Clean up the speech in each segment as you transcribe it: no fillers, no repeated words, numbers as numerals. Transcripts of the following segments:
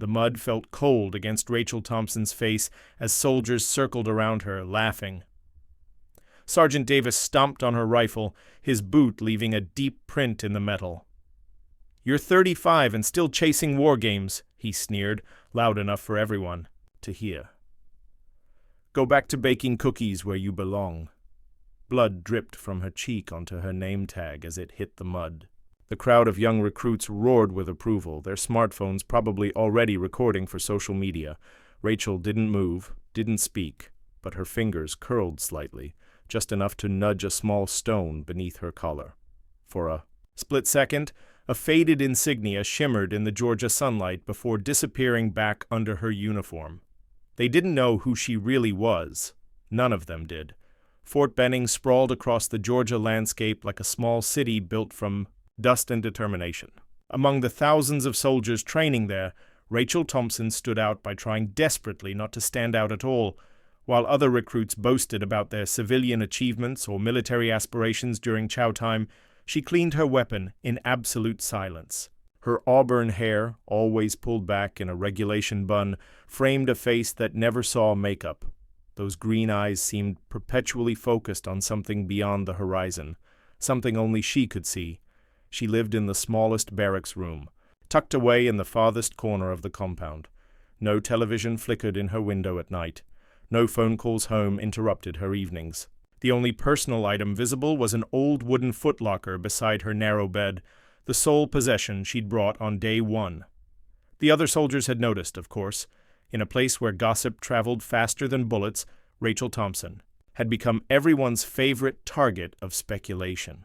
The mud felt cold against Rachel Thompson's face as soldiers circled around her, laughing. Sergeant Davis stomped on her rifle, his boot leaving a deep print in the metal. "You're 35 and still chasing war games," he sneered, loud enough for everyone to hear. "Go back to baking cookies where you belong." Blood dripped from her cheek onto her name tag as it hit the mud. The crowd of young recruits roared with approval, their smartphones probably already recording for social media. Rachel didn't move, didn't speak, but her fingers curled slightly, just enough to nudge a small stone beneath her collar. For a split second, a faded insignia shimmered in the Georgia sunlight before disappearing back under her uniform. They didn't know who she really was. None of them did. Fort Benning sprawled across the Georgia landscape like a small city built from dust and determination. Among the thousands of soldiers training there, Rachel Thompson stood out by trying desperately not to stand out at all. While other recruits boasted about their civilian achievements or military aspirations during chow time, she cleaned her weapon in absolute silence. Her auburn hair, always pulled back in a regulation bun, framed a face that never saw makeup. Those green eyes seemed perpetually focused on something beyond the horizon, something only she could see. She lived in the smallest barracks room, tucked away in the farthest corner of the compound. No television flickered in her window at night. No phone calls home interrupted her evenings. The only personal item visible was an old wooden footlocker beside her narrow bed, the sole possession she'd brought on day one. The other soldiers had noticed, of course. In a place where gossip traveled faster than bullets, Rachel Thompson had become everyone's favorite target of speculation.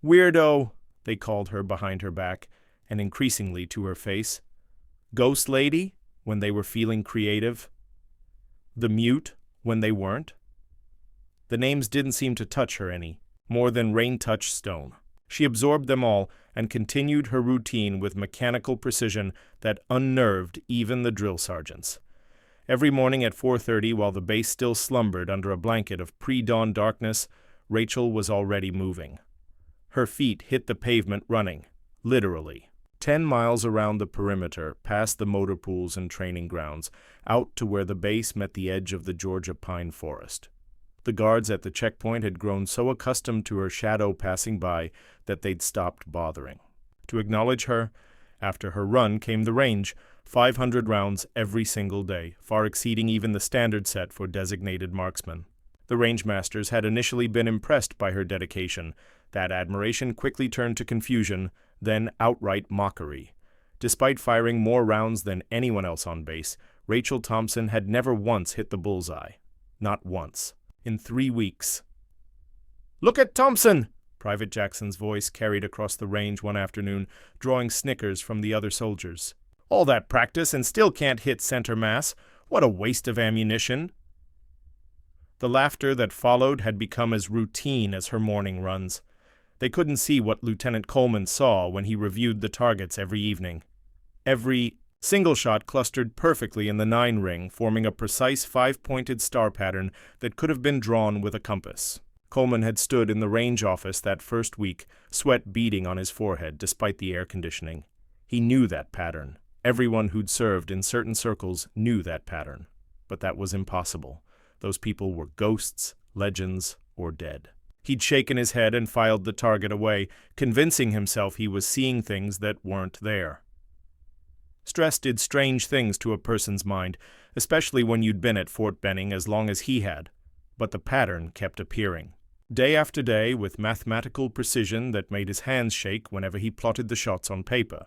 "Weirdo," they called her behind her back, and increasingly to her face. "Ghost lady," when they were feeling creative. "The mute," when they weren't. The names didn't seem to touch her any, more than rain touched stone. She absorbed them all and continued her routine with mechanical precision that unnerved even the drill sergeants. Every morning at 4:30, while the base still slumbered under a blanket of pre-dawn darkness, Rachel was already moving. Her feet hit the pavement running, literally. 10 miles around the perimeter, past the motor pools and training grounds, out to where the base met the edge of the Georgia pine forest. The guards at the checkpoint had grown so accustomed to her shadow passing by that they'd stopped bothering. To acknowledge her, after her run came the range, 500 rounds every single day, far exceeding even the standard set for designated marksmen. The rangemasters had initially been impressed by her dedication. That admiration quickly turned to confusion, then outright mockery. Despite firing more rounds than anyone else on base, Rachel Thompson had never once hit the bullseye. Not once. In 3 weeks. "Look at Thompson!" Private Jackson's voice carried across the range one afternoon, drawing snickers from the other soldiers. "All that practice and still can't hit center mass. What a waste of ammunition!" The laughter that followed had become as routine as her morning runs. They couldn't see what Lieutenant Coleman saw when he reviewed the targets every evening. Every single shot clustered perfectly in the 9 ring, forming a precise 5-pointed star pattern that could have been drawn with a compass. Coleman had stood in the range office that first week, sweat beading on his forehead despite the air conditioning. He knew that pattern. Everyone who'd served in certain circles knew that pattern. But that was impossible. Those people were ghosts, legends, or dead. He'd shaken his head and filed the target away, convincing himself he was seeing things that weren't there. Stress did strange things to a person's mind, especially when you'd been at Fort Benning as long as he had. But the pattern kept appearing. Day after day, with mathematical precision that made his hands shake whenever he plotted the shots on paper.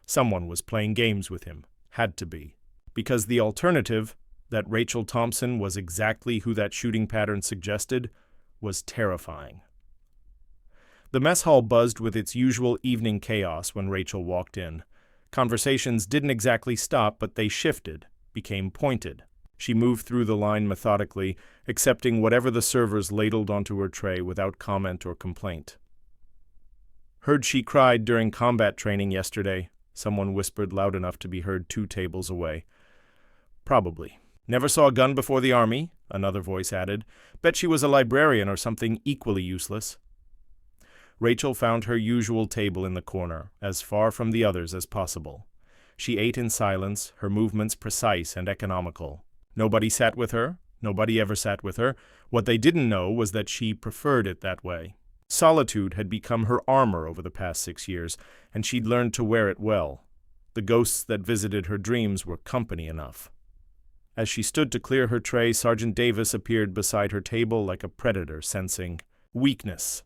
Someone was playing games with him. Had to be. Because the alternative, that Rachel Thompson was exactly who that shooting pattern suggested, was terrifying. The mess hall buzzed with its usual evening chaos when Rachel walked in. Conversations didn't exactly stop, but they shifted, became pointed. She moved through the line methodically, accepting whatever the servers ladled onto her tray without comment or complaint. "Heard she cried during combat training yesterday," someone whispered loud enough to be heard 2 tables away. "Probably. Never saw a gun before the army," another voice added. "Bet she was a librarian or something equally useless." Rachel found her usual table in the corner, as far from the others as possible. She ate in silence, her movements precise and economical. Nobody sat with her. Nobody ever sat with her. What they didn't know was that she preferred it that way. Solitude had become her armor over the past 6 years, and she'd learned to wear it well. The ghosts that visited her dreams were company enough. As she stood to clear her tray, Sergeant Davis appeared beside her table like a predator sensing weakness.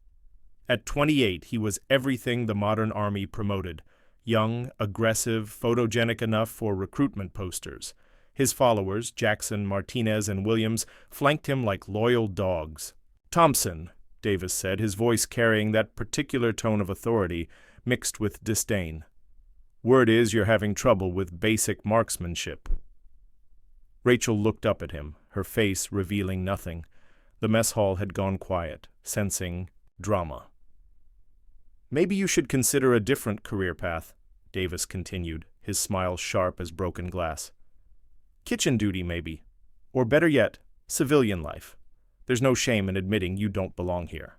At 28, he was everything the modern army promoted: young, aggressive, photogenic enough for recruitment posters. His followers, Jackson, Martinez, and Williams, flanked him like loyal dogs. "Thompson," Davis said, his voice carrying that particular tone of authority mixed with disdain. "Word is you're having trouble with basic marksmanship." Rachel looked up at him, her face revealing nothing. The mess hall had gone quiet, sensing drama. "Maybe you should consider a different career path," Davis continued, his smile sharp as broken glass. "Kitchen duty, maybe. Or better yet, civilian life. There's no shame in admitting you don't belong here."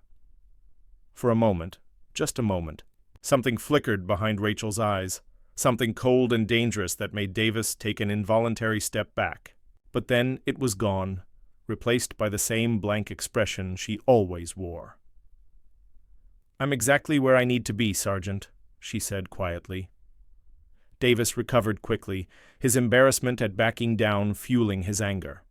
For a moment, just a moment, something flickered behind Rachel's eyes, something cold and dangerous that made Davis take an involuntary step back. But then it was gone, replaced by the same blank expression she always wore. "I'm exactly where I need to be, Sergeant," she said quietly. Davis recovered quickly, his embarrassment at backing down fueling his anger.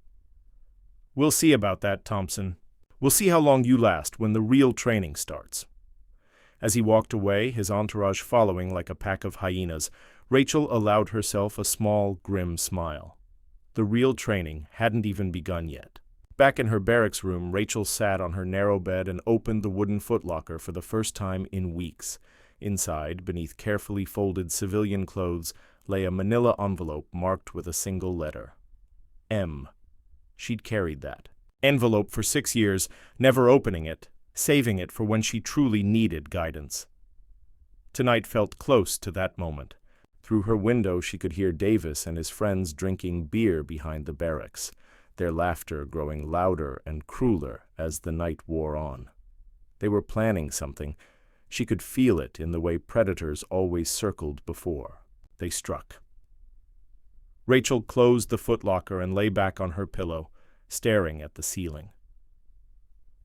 "We'll see about that, Thompson. We'll see how long you last when the real training starts." As he walked away, his entourage following like a pack of hyenas, Rachel allowed herself a small, grim smile. The real training hadn't even begun yet. Back in her barracks room, Rachel sat on her narrow bed and opened the wooden footlocker for the first time in weeks. Inside, beneath carefully folded civilian clothes, lay a manila envelope marked with a single letter. M. She'd carried that envelope for 6 years, never opening it, saving it for when she truly needed guidance. Tonight felt close to that moment. Through her window she could hear Davis and his friends drinking beer behind the barracks, their laughter growing louder and crueler as the night wore on. They were planning something. She could feel it in the way predators always circled before they struck. Rachel closed the footlocker and lay back on her pillow, staring at the ceiling.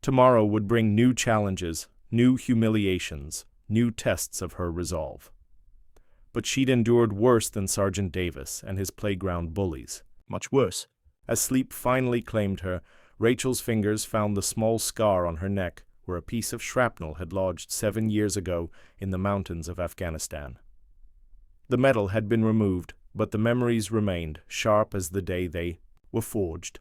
Tomorrow would bring new challenges, new humiliations, new tests of her resolve. But she'd endured worse than Sergeant Davis and his playground bullies. Much worse. As sleep finally claimed her, Rachel's fingers found the small scar on her neck where a piece of shrapnel had lodged 7 years ago in the mountains of Afghanistan. The metal had been removed, but the memories remained, sharp as the day they were forged.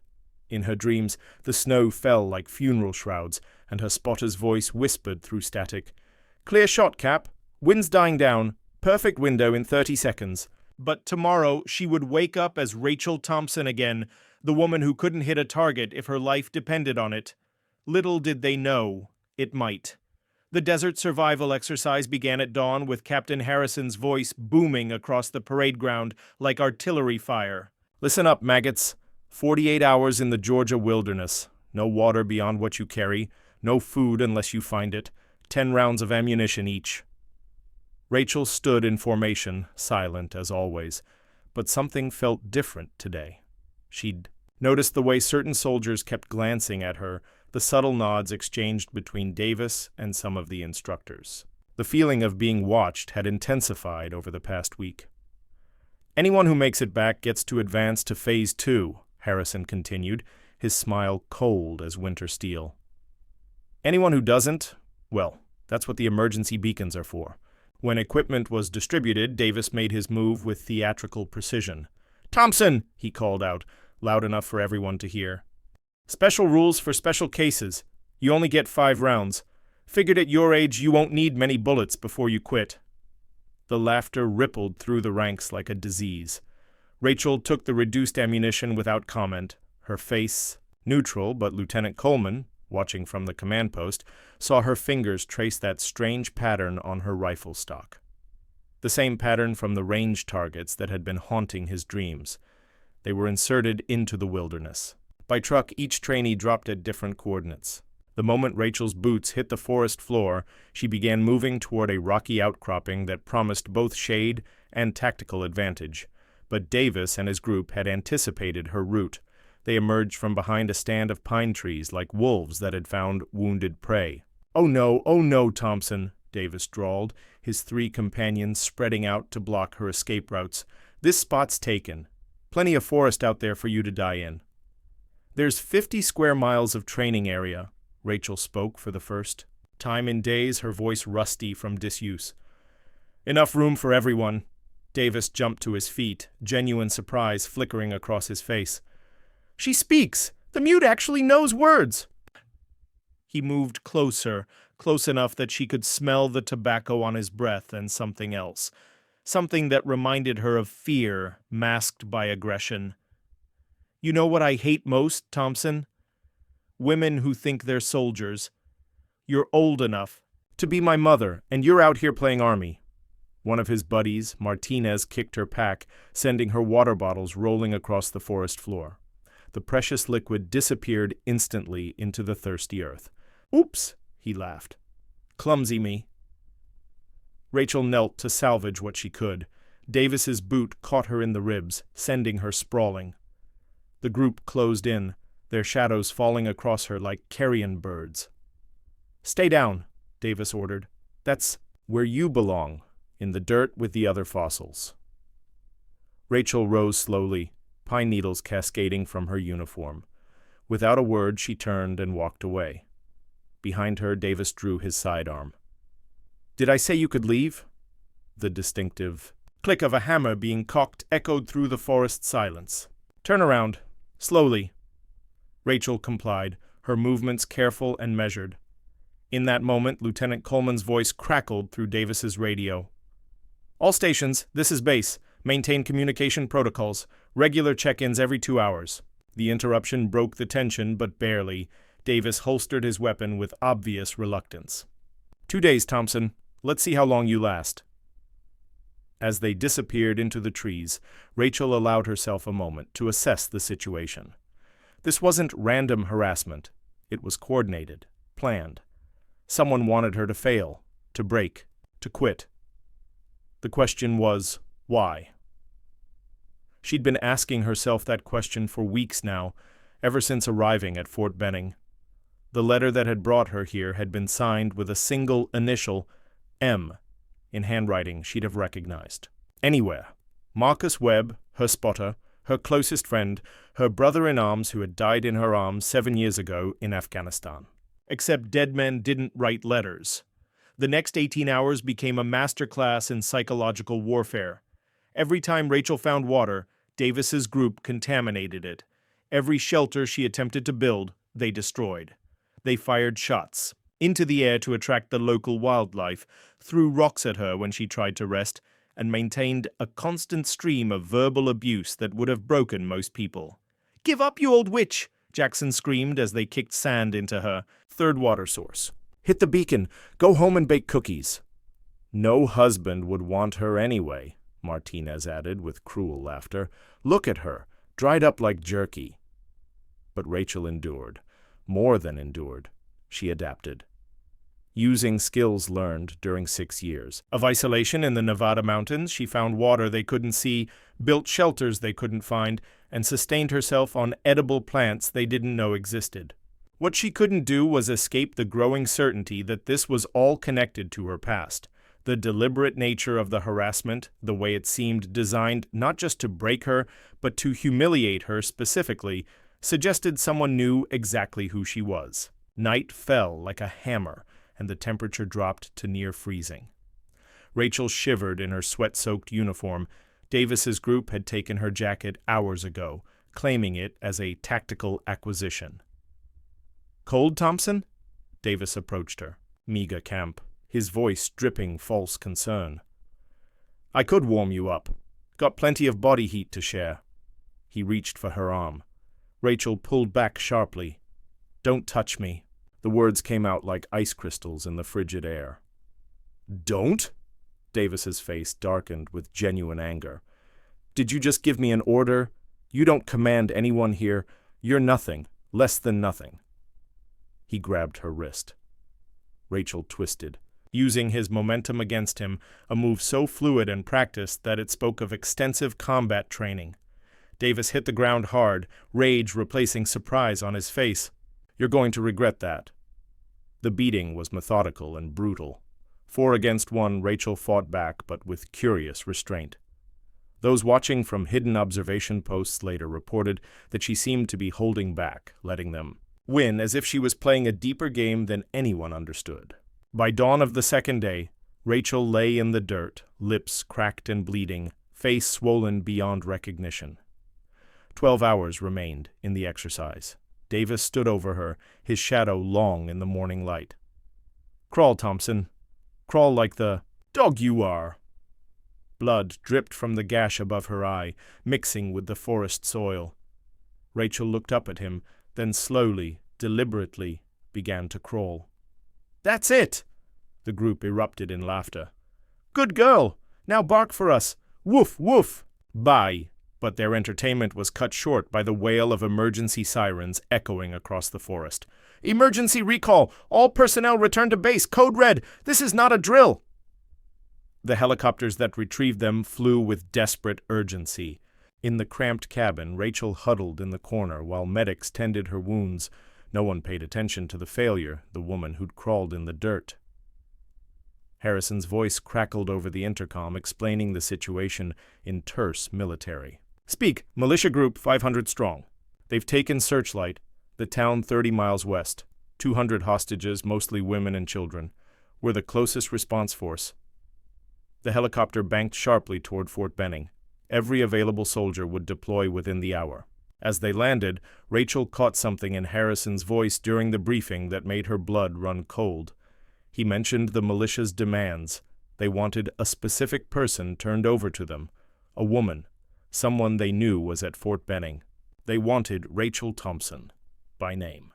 In her dreams, the snow fell like funeral shrouds, and her spotter's voice whispered through static, "Clear shot, Cap. Wind's dying down. Perfect window in 30 seconds. But tomorrow she would wake up as Rachel Thompson again, the woman who couldn't hit a target if her life depended on it. Little did they know it might. The desert survival exercise began at dawn with Captain Harrison's voice booming across the parade ground like artillery fire. "Listen up, maggots. 48 hours in the Georgia wilderness. No water beyond what you carry. No food unless you find it. 10 rounds of ammunition each." Rachel stood in formation, silent as always, but something felt different today. She'd noticed the way certain soldiers kept glancing at her, the subtle nods exchanged between Davis and some of the instructors. The feeling of being watched had intensified over the past week. "Anyone who makes it back gets to advance to Phase 2, Harrison continued, his smile cold as winter steel. "Anyone who doesn't, well, that's what the emergency beacons are for." When equipment was distributed, Davis made his move with theatrical precision. "Thompson!" he called out, loud enough for everyone to hear. "Special rules for special cases. You only get 5 rounds. Figured at your age you won't need many bullets before you quit." The laughter rippled through the ranks like a disease. Rachel took the reduced ammunition without comment, her face neutral, but Lieutenant Coleman, watching from the command post, saw her fingers trace that strange pattern on her rifle stock. The same pattern from the range targets that had been haunting his dreams. They were inserted into the wilderness. By truck, each trainee dropped at different coordinates. The moment Rachel's boots hit the forest floor, she began moving toward a rocky outcropping that promised both shade and tactical advantage. But Davis and his group had anticipated her route. They emerged from behind a stand of pine trees like wolves that had found wounded prey. Oh no, Thompson," Davis drawled, his 3 companions spreading out to block her escape routes. "This spot's taken. Plenty of forest out there for you to die in." "There's 50 square miles of training area," Rachel spoke for the first time in days, her voice rusty from disuse. "Enough room for everyone." Davis jumped to his feet, genuine surprise flickering across his face. "She speaks! The mute actually knows words!" He moved closer, close enough that she could smell the tobacco on his breath and something else. Something that reminded her of fear, masked by aggression. "You know what I hate most, Thompson? Women who think they're soldiers. You're old enough to be my mother, and you're out here playing army." One of his buddies, Martinez, kicked her pack, sending her water bottles rolling across the forest floor. The precious liquid disappeared instantly into the thirsty earth. "Oops," he laughed. "Clumsy me." Rachel knelt to salvage what she could. Davis's boot caught her in the ribs, sending her sprawling. The group closed in, their shadows falling across her like carrion birds. "Stay down," Davis ordered. "That's where you belong, in the dirt with the other fossils." Rachel rose slowly, pine needles cascading from her uniform. Without a word, she turned and walked away. Behind her, Davis drew his sidearm. "Did I say you could leave?" The distinctive click of a hammer being cocked echoed through the forest silence. "Turn around, slowly." Rachel complied, her movements careful and measured. In that moment, Lieutenant Coleman's voice crackled through Davis's radio. "All stations, this is base. Maintain communication protocols. Regular check-ins every 2 hours." The interruption broke the tension, but barely. Davis holstered his weapon with obvious reluctance. 2 days, Thompson. Let's see how long you last." As they disappeared into the trees, Rachel allowed herself a moment to assess the situation. This wasn't random harassment. It was coordinated, planned. Someone wanted her to fail, to break, to quit. The question was, why? She'd been asking herself that question for weeks now, ever since arriving at Fort Benning. The letter that had brought her here had been signed with a single initial, M, in handwriting she'd have recognized. Anywhere. Marcus Webb, her spotter, her closest friend, her brother-in-arms who had died in her arms 7 years ago in Afghanistan. Except dead men didn't write letters. The next 18 hours became a masterclass in psychological warfare. Every time Rachel found water, Davis's group contaminated it. Every shelter she attempted to build, they destroyed. They fired shots into the air to attract the local wildlife, threw rocks at her when she tried to rest, and maintained a constant stream of verbal abuse that would have broken most people. "Give up, you old witch!" Jackson screamed as they kicked sand into her. Third water source. "Hit the beacon. Go home and bake cookies." "No husband would want her anyway," Martinez added with cruel laughter. "Look at her, dried up like jerky." But Rachel endured. More than endured. She adapted. Using skills learned during 6 years of isolation in the Nevada mountains, she found water they couldn't see, built shelters they couldn't find, and sustained herself on edible plants they didn't know existed. What she couldn't do was escape the growing certainty that this was all connected to her past. The deliberate nature of the harassment, the way it seemed designed not just to break her, but to humiliate her specifically, suggested someone knew exactly who she was. Night fell like a hammer, and the temperature dropped to near freezing. Rachel shivered in her sweat-soaked uniform. Davis's group had taken her jacket hours ago, claiming it as a tactical acquisition. "Cold, Thompson?" Davis approached her. Meager camp, his voice dripping false concern. "I could warm you up. Got plenty of body heat to share." He reached for her arm. Rachel pulled back sharply. "Don't touch me." The words came out like ice crystals in the frigid air. "Don't?" Davis's face darkened with genuine anger. "Did you just give me an order? You don't command anyone here. You're nothing, less than nothing." He grabbed her wrist. Rachel twisted. using his momentum against him, a move so fluid and practiced that it spoke of extensive combat training. Davis hit the ground hard, rage replacing surprise on his face. "You're going to regret that." The beating was methodical and brutal. 4 against 1, Rachel fought back, but with curious restraint. Those watching from hidden observation posts later reported that she seemed to be holding back, letting them win as if she was playing a deeper game than anyone understood. By dawn of the second day, Rachel lay in the dirt, lips cracked and bleeding, face swollen beyond recognition. 12 hours remained in the exercise. Davis stood over her, his shadow long in the morning light. "Crawl, Thompson. Crawl like the dog you are." Blood dripped from the gash above her eye, mixing with the forest soil. Rachel looked up at him, then slowly, deliberately, began to crawl. "That's it!" The group erupted in laughter. "Good girl! Now bark for us! Woof, woof!" Bye! But their entertainment was cut short by the wail of emergency sirens echoing across the forest. "Emergency recall! All personnel return to base! Code red! This is not a drill!" The helicopters that retrieved them flew with desperate urgency. In the cramped cabin, Rachel huddled in the corner while medics tended her wounds. No one paid attention to the failure, the woman who'd crawled in the dirt. Harrison's voice crackled over the intercom, explaining the situation in terse military. "Speak, militia group 500 strong. They've taken Searchlight, the town 30 miles west. 200 hostages, mostly women and children. We're the closest response force." The helicopter banked sharply toward Fort Benning. Every available soldier would deploy within the hour. As they landed, Rachel caught something in Harrison's voice during the briefing that made her blood run cold. He mentioned the militia's demands. They wanted a specific person turned over to them, a woman, someone they knew was at Fort Benning. They wanted Rachel Thompson, by name.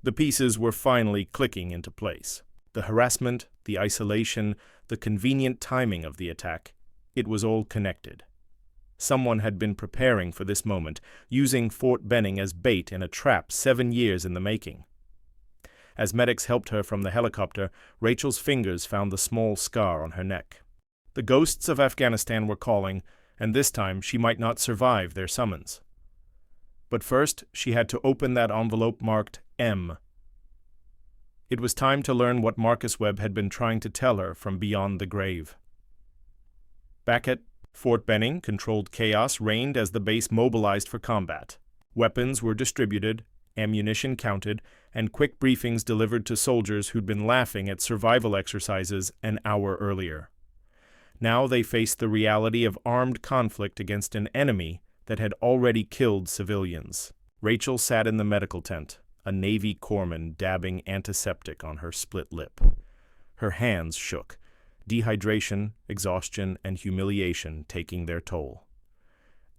The pieces were finally clicking into place. The harassment, the isolation, the convenient timing of the attack, it was all connected. Someone had been preparing for this moment, using Fort Benning as bait in a trap 7 years in the making. As medics helped her from the helicopter, Rachel's fingers found the small scar on her neck. The ghosts of Afghanistan were calling, and this time she might not survive their summons. But first, she had to open that envelope marked M. It was time to learn what Marcus Webb had been trying to tell her from beyond the grave. Back at Fort Benning, controlled chaos reigned as the base mobilized for combat. Weapons were distributed, ammunition counted, and quick briefings delivered to soldiers who'd been laughing at survival exercises an hour earlier. Now they faced the reality of armed conflict against an enemy that had already killed civilians. Rachel sat in the medical tent, a Navy corpsman dabbing antiseptic on her split lip. Her hands shook, dehydration, exhaustion, and humiliation taking their toll.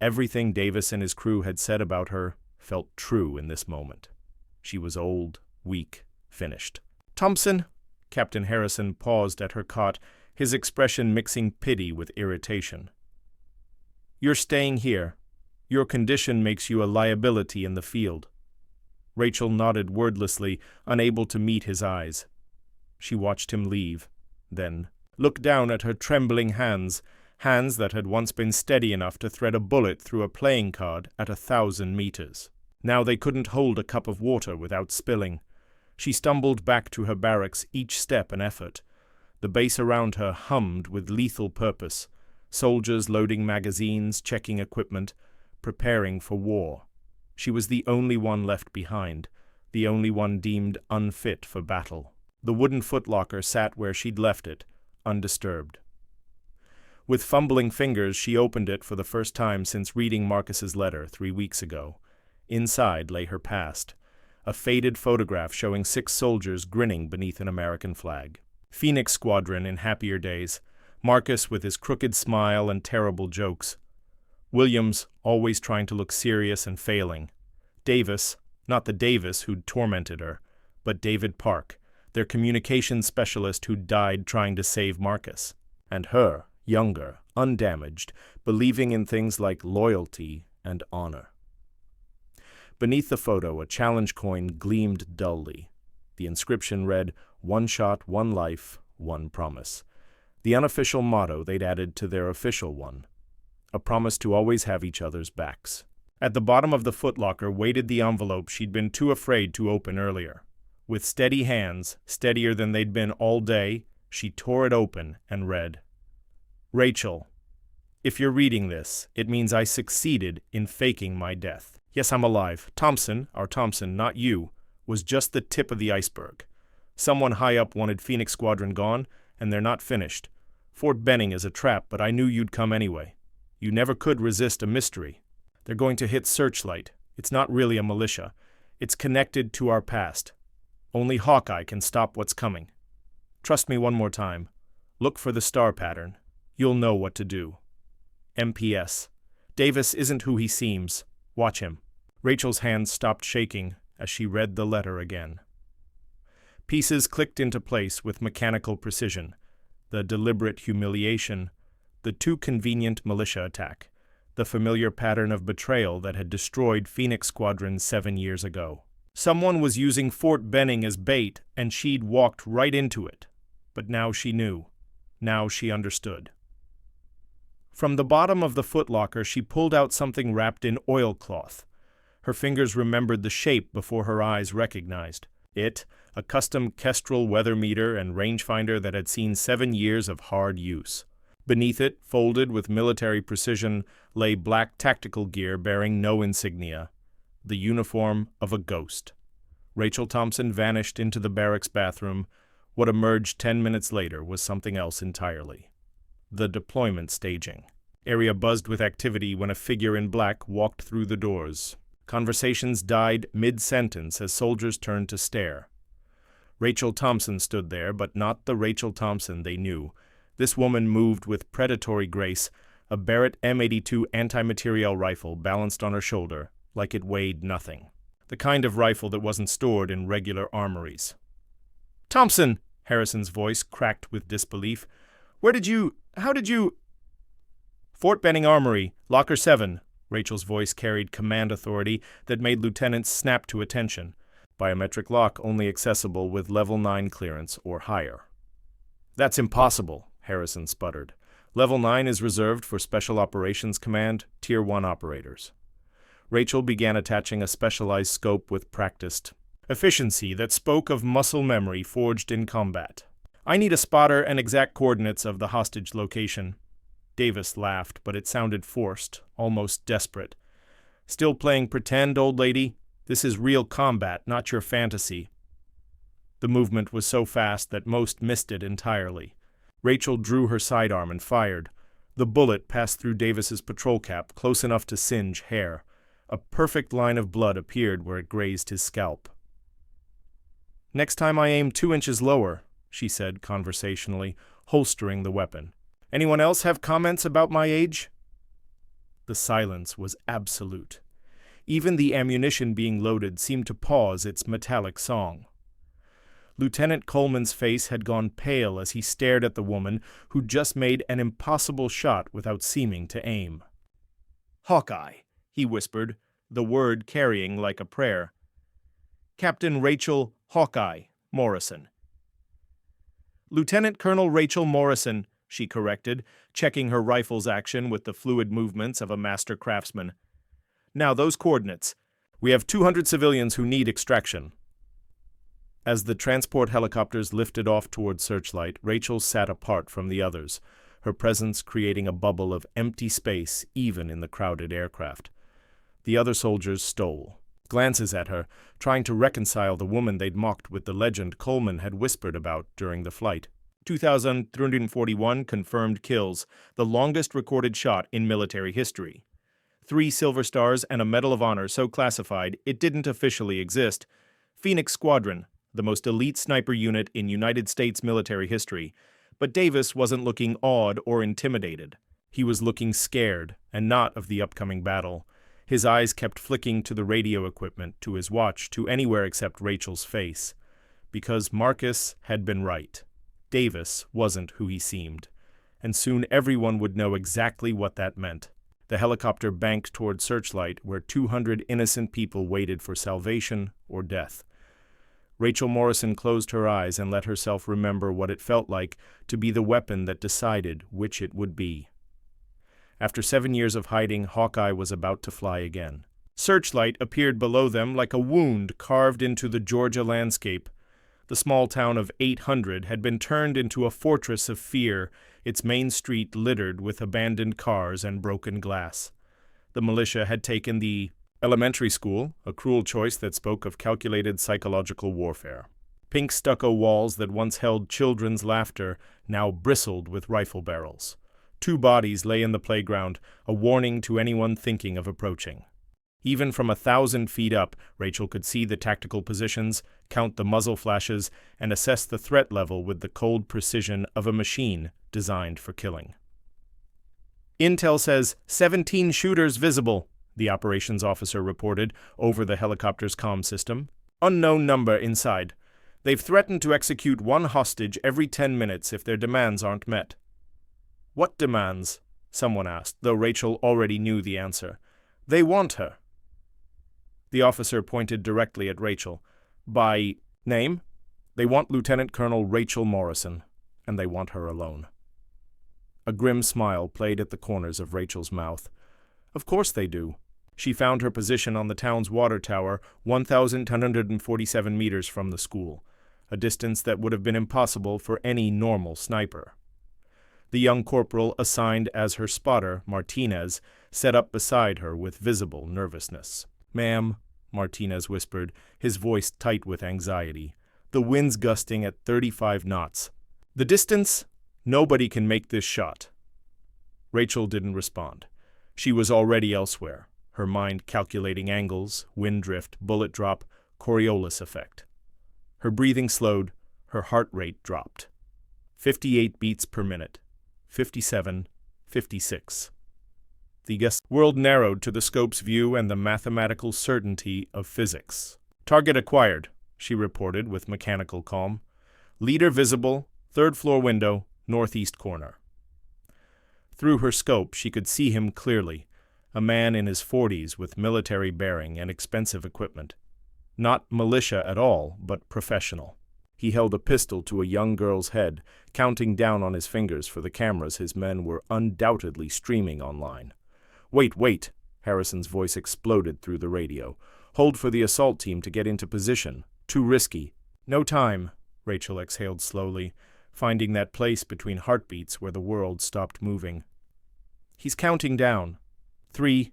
Everything Davis and his crew had said about her felt true in this moment. She was old, weak, finished. "Thompson," Captain Harrison paused at her cot, his expression mixing pity with irritation. "You're staying here. Your condition makes you a liability in the field." Rachel nodded wordlessly, unable to meet his eyes. She watched him leave, then looked down at her trembling hands that had once been steady enough to thread a bullet through a playing card at 1,000 meters. Now they couldn't hold a cup of water without spilling. She stumbled back to her barracks, each step an effort. The base around her hummed with lethal purpose, soldiers loading magazines, checking equipment, preparing for war. She was the only one left behind, the only one deemed unfit for battle. The wooden footlocker sat where she'd left it, undisturbed. With fumbling fingers, she opened it for the first time since reading Marcus's letter 3 weeks ago. Inside lay her past, a faded photograph showing 6 soldiers grinning beneath an American flag. Phoenix Squadron in happier days, Marcus with his crooked smile and terrible jokes. Williams always trying to look serious and failing. Davis, not the Davis who'd tormented her, but David Park, their communications specialist who died trying to save Marcus. And her, younger, undamaged, believing in things like loyalty and honor. Beneath the photo, a challenge coin gleamed dully. The inscription read, "One shot, one life, one promise." The unofficial motto they'd added to their official one. A promise to always have each other's backs. At the bottom of the footlocker waited the envelope she'd been too afraid to open earlier. With steady hands, steadier than they'd been all day, she tore it open and read, "Rachel, if you're reading this, it means I succeeded in faking my death. Yes, I'm alive. Thompson, our Thompson, not you, was just the tip of the iceberg. Someone high up wanted Phoenix Squadron gone, and they're not finished. Fort Benning is a trap, but I knew you'd come anyway. You never could resist a mystery. They're going to hit Searchlight. It's not really a militia. It's connected to our past. Only Hawkeye can stop what's coming. Trust me one more time. Look for the star pattern. You'll know what to do. M.P.S. Davis isn't who he seems. Watch him." Rachel's hands stopped shaking as she read the letter again. Pieces clicked into place with mechanical precision. The deliberate humiliation, the too convenient militia attack, the familiar pattern of betrayal that had destroyed Phoenix Squadron 7 years ago. Someone was using Fort Benning as bait, and she'd walked right into it. But now she knew. Now she understood. From the bottom of the footlocker, she pulled out something wrapped in oilcloth. Her fingers remembered the shape before her eyes recognized it, a custom Kestrel weather meter and rangefinder that had seen 7 years of hard use. Beneath it, folded with military precision, lay black tactical gear bearing no insignia, the uniform of a ghost. Rachel Thompson vanished into the barracks bathroom. What emerged 10 minutes later was something else entirely. The deployment staging. Area buzzed with activity when a figure in black walked through the doors. Conversations died mid-sentence as soldiers turned to stare. Rachel Thompson stood there, but not the Rachel Thompson they knew. This woman moved with predatory grace, a Barrett M82 anti-materiel rifle balanced on her shoulder, like it weighed nothing. The kind of rifle that wasn't stored in regular armories. "Thompson!" Harrison's voice cracked with disbelief. How did you... "Fort Benning Armory, Locker 7. Rachel's voice carried command authority that made lieutenants snap to attention. Biometric lock only accessible with Level 9 clearance or higher. "That's impossible," Harrison sputtered. "Level 9 is reserved for Special Operations Command, Tier 1 operators." Rachel began attaching a specialized scope with practiced efficiency that spoke of muscle memory forged in combat. "I need a spotter and exact coordinates of the hostage location." Davis laughed, but it sounded forced, almost desperate. "Still playing pretend, old lady? This is real combat, not your fantasy." The movement was so fast that most missed it entirely. Rachel drew her sidearm and fired. The bullet passed through Davis's patrol cap, close enough to singe hair. A perfect line of blood appeared where it grazed his scalp. "Next time I aim 2 inches lower," she said conversationally, holstering the weapon. "Anyone else have comments about my age?" The silence was absolute. Even the ammunition being loaded seemed to pause its metallic song. Lieutenant Coleman's face had gone pale as he stared at the woman who'd just made an impossible shot without seeming to aim. "Hawkeye," he whispered, the word carrying like a prayer. "Captain Rachel Hawkeye Morrison." "Lieutenant Colonel Rachel Morrison," she corrected, checking her rifle's action with the fluid movements of a master craftsman. "Now those coordinates. We have 200 civilians who need extraction." As the transport helicopters lifted off toward Searchlight, Rachel sat apart from the others, her presence creating a bubble of empty space even in the crowded aircraft. The other soldiers stole glances at her, trying to reconcile the woman they'd mocked with the legend Coleman had whispered about during the flight. 2,341 confirmed kills, the longest recorded shot in military history. 3 Silver Stars and a Medal of Honor so classified it didn't officially exist. Phoenix Squadron, the most elite sniper unit in United States military history. But Davis wasn't looking awed or intimidated. He was looking scared, and not of the upcoming battle. His eyes kept flicking to the radio equipment, to his watch, to anywhere except Rachel's face. Because Marcus had been right. Davis wasn't who he seemed. And soon everyone would know exactly what that meant. The helicopter banked toward Searchlight, where 200 innocent people waited for salvation or death. Rachel Morrison closed her eyes and let herself remember what it felt like to be the weapon that decided which it would be. After 7 years of hiding, Hawkeye was about to fly again. Searchlight appeared below them like a wound carved into the Georgia landscape. The small town of 800 had been turned into a fortress of fear, its main street littered with abandoned cars and broken glass. The militia had taken the elementary school, a cruel choice that spoke of calculated psychological warfare. Pink stucco walls that once held children's laughter now bristled with rifle barrels. 2 bodies lay in the playground, a warning to anyone thinking of approaching. Even from 1,000 feet up, Rachel could see the tactical positions, count the muzzle flashes, and assess the threat level with the cold precision of a machine designed for killing. Intel says 17 shooters visible, the operations officer reported over the helicopter's comm system. Unknown number inside. They've threatened to execute 1 hostage every 10 minutes if their demands aren't met. What demands? Someone asked, though Rachel already knew the answer. They want her. The officer pointed directly at Rachel. By name, they want Lieutenant Colonel Rachel Morrison, and they want her alone. A grim smile played at the corners of Rachel's mouth. Of course they do. She found her position on the town's water tower, 1,147 meters from the school, a distance that would have been impossible for any normal sniper. The young corporal assigned as her spotter, Martinez, sat up beside her with visible nervousness. "Ma'am," Martinez whispered, his voice tight with anxiety. "The wind's gusting at 35 knots. The distance? Nobody can make this shot." Rachel didn't respond. She was already elsewhere, her mind calculating angles, wind drift, bullet drop, Coriolis effect. Her breathing slowed, her heart rate dropped. 58 beats per minute. 57, 56. The world narrowed to the scope's view and the mathematical certainty of physics. "Target acquired," she reported with mechanical calm. "Leader visible, 3rd floor window, northeast corner." Through her scope, she could see him clearly, a man in his 40s with military bearing and expensive equipment. Not militia at all, but professional. He held a pistol to a young girl's head, counting down on his fingers for the cameras his men were undoubtedly streaming online. Wait, Harrison's voice exploded through the radio. "Hold for the assault team to get into position. Too risky." "No time," Rachel exhaled slowly, finding that place between heartbeats where the world stopped moving. "He's counting down. 3,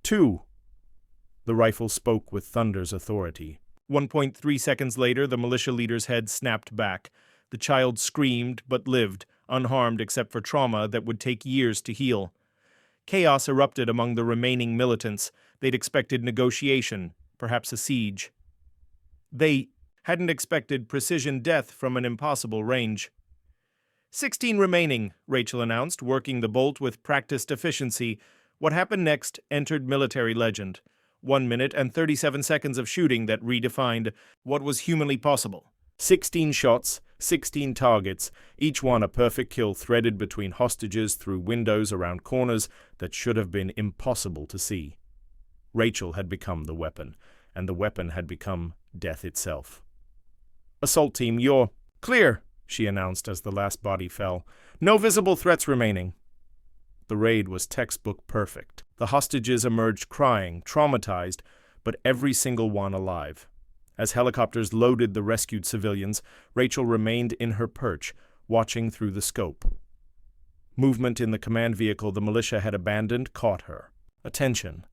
2. The rifle spoke with thunder's authority. 1.3 seconds later, the militia leader's head snapped back. The child screamed, but lived, unharmed except for trauma that would take years to heal. Chaos erupted among the remaining militants. They'd expected negotiation, perhaps a siege. They hadn't expected precision death from an impossible range. 16 remaining, Rachel announced, working the bolt with practiced efficiency. What happened next entered military legend. 1 minute and 37 seconds of shooting that redefined what was humanly possible. 16 shots, 16 targets, each one a perfect kill threaded between hostages through windows around corners that should have been impossible to see. Rachel had become the weapon, and the weapon had become death itself. "Assault team, you're clear," she announced as the last body fell. "No visible threats remaining." The raid was textbook perfect. The hostages emerged crying, traumatized, but every single one alive. As helicopters loaded the rescued civilians, Rachel remained in her perch, watching through the scope. Movement in the command vehicle the militia had abandoned caught her. Attention.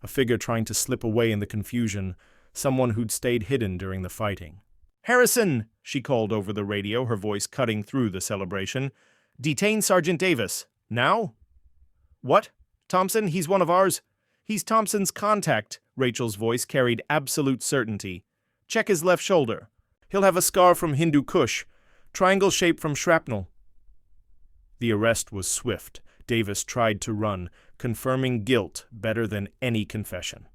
A figure trying to slip away in the confusion, someone who'd stayed hidden during the fighting. "Harrison!" she called over the radio, her voice cutting through the celebration. "Detain Sergeant Davis. Now?" "What? Thompson? He's one of ours." "He's Thompson's contact," Rachel's voice carried absolute certainty. "Check his left shoulder. He'll have a scar from Hindu Kush, triangle shape from shrapnel." The arrest was swift. Davis tried to run, confirming guilt better than any confession.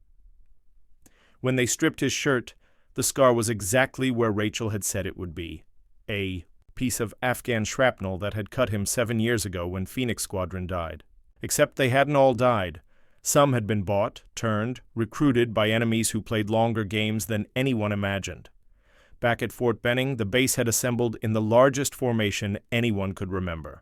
When they stripped his shirt, the scar was exactly where Rachel had said it would be. A piece of Afghan shrapnel that had cut him 7 years ago when Phoenix Squadron died. Except they hadn't all died. Some had been bought, turned, recruited by enemies who played longer games than anyone imagined. Back at Fort Benning, the base had assembled in the largest formation anyone could remember.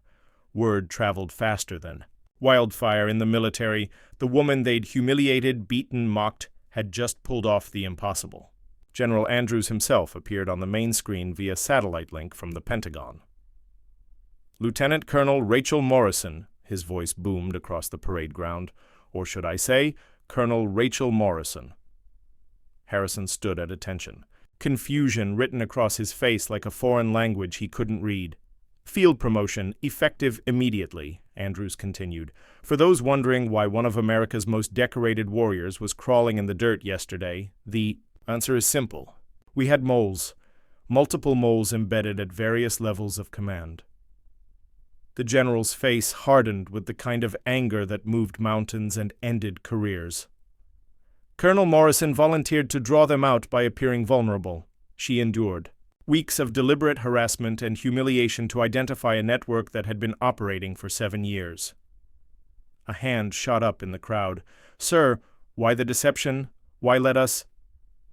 Word traveled faster than wildfire in the military. The woman they'd humiliated, beaten, mocked, had just pulled off the impossible. General Andrews himself appeared on the main screen via satellite link from the Pentagon. Lieutenant Colonel Rachel Morrison, his voice boomed across the parade ground. Or should I say, Colonel Rachel Morrison. Harrison stood at attention, confusion written across his face like a foreign language he couldn't read. Field promotion, effective immediately, Andrews continued. For those wondering why one of America's most decorated warriors was crawling in the dirt yesterday, the answer is simple. We had moles, multiple moles embedded at various levels of command. The general's face hardened with the kind of anger that moved mountains and ended careers. Colonel Morrison volunteered to draw them out by appearing vulnerable. She endured weeks of deliberate harassment and humiliation to identify a network that had been operating for 7 years. A hand shot up in the crowd. "Sir, why the deception? Why let us—"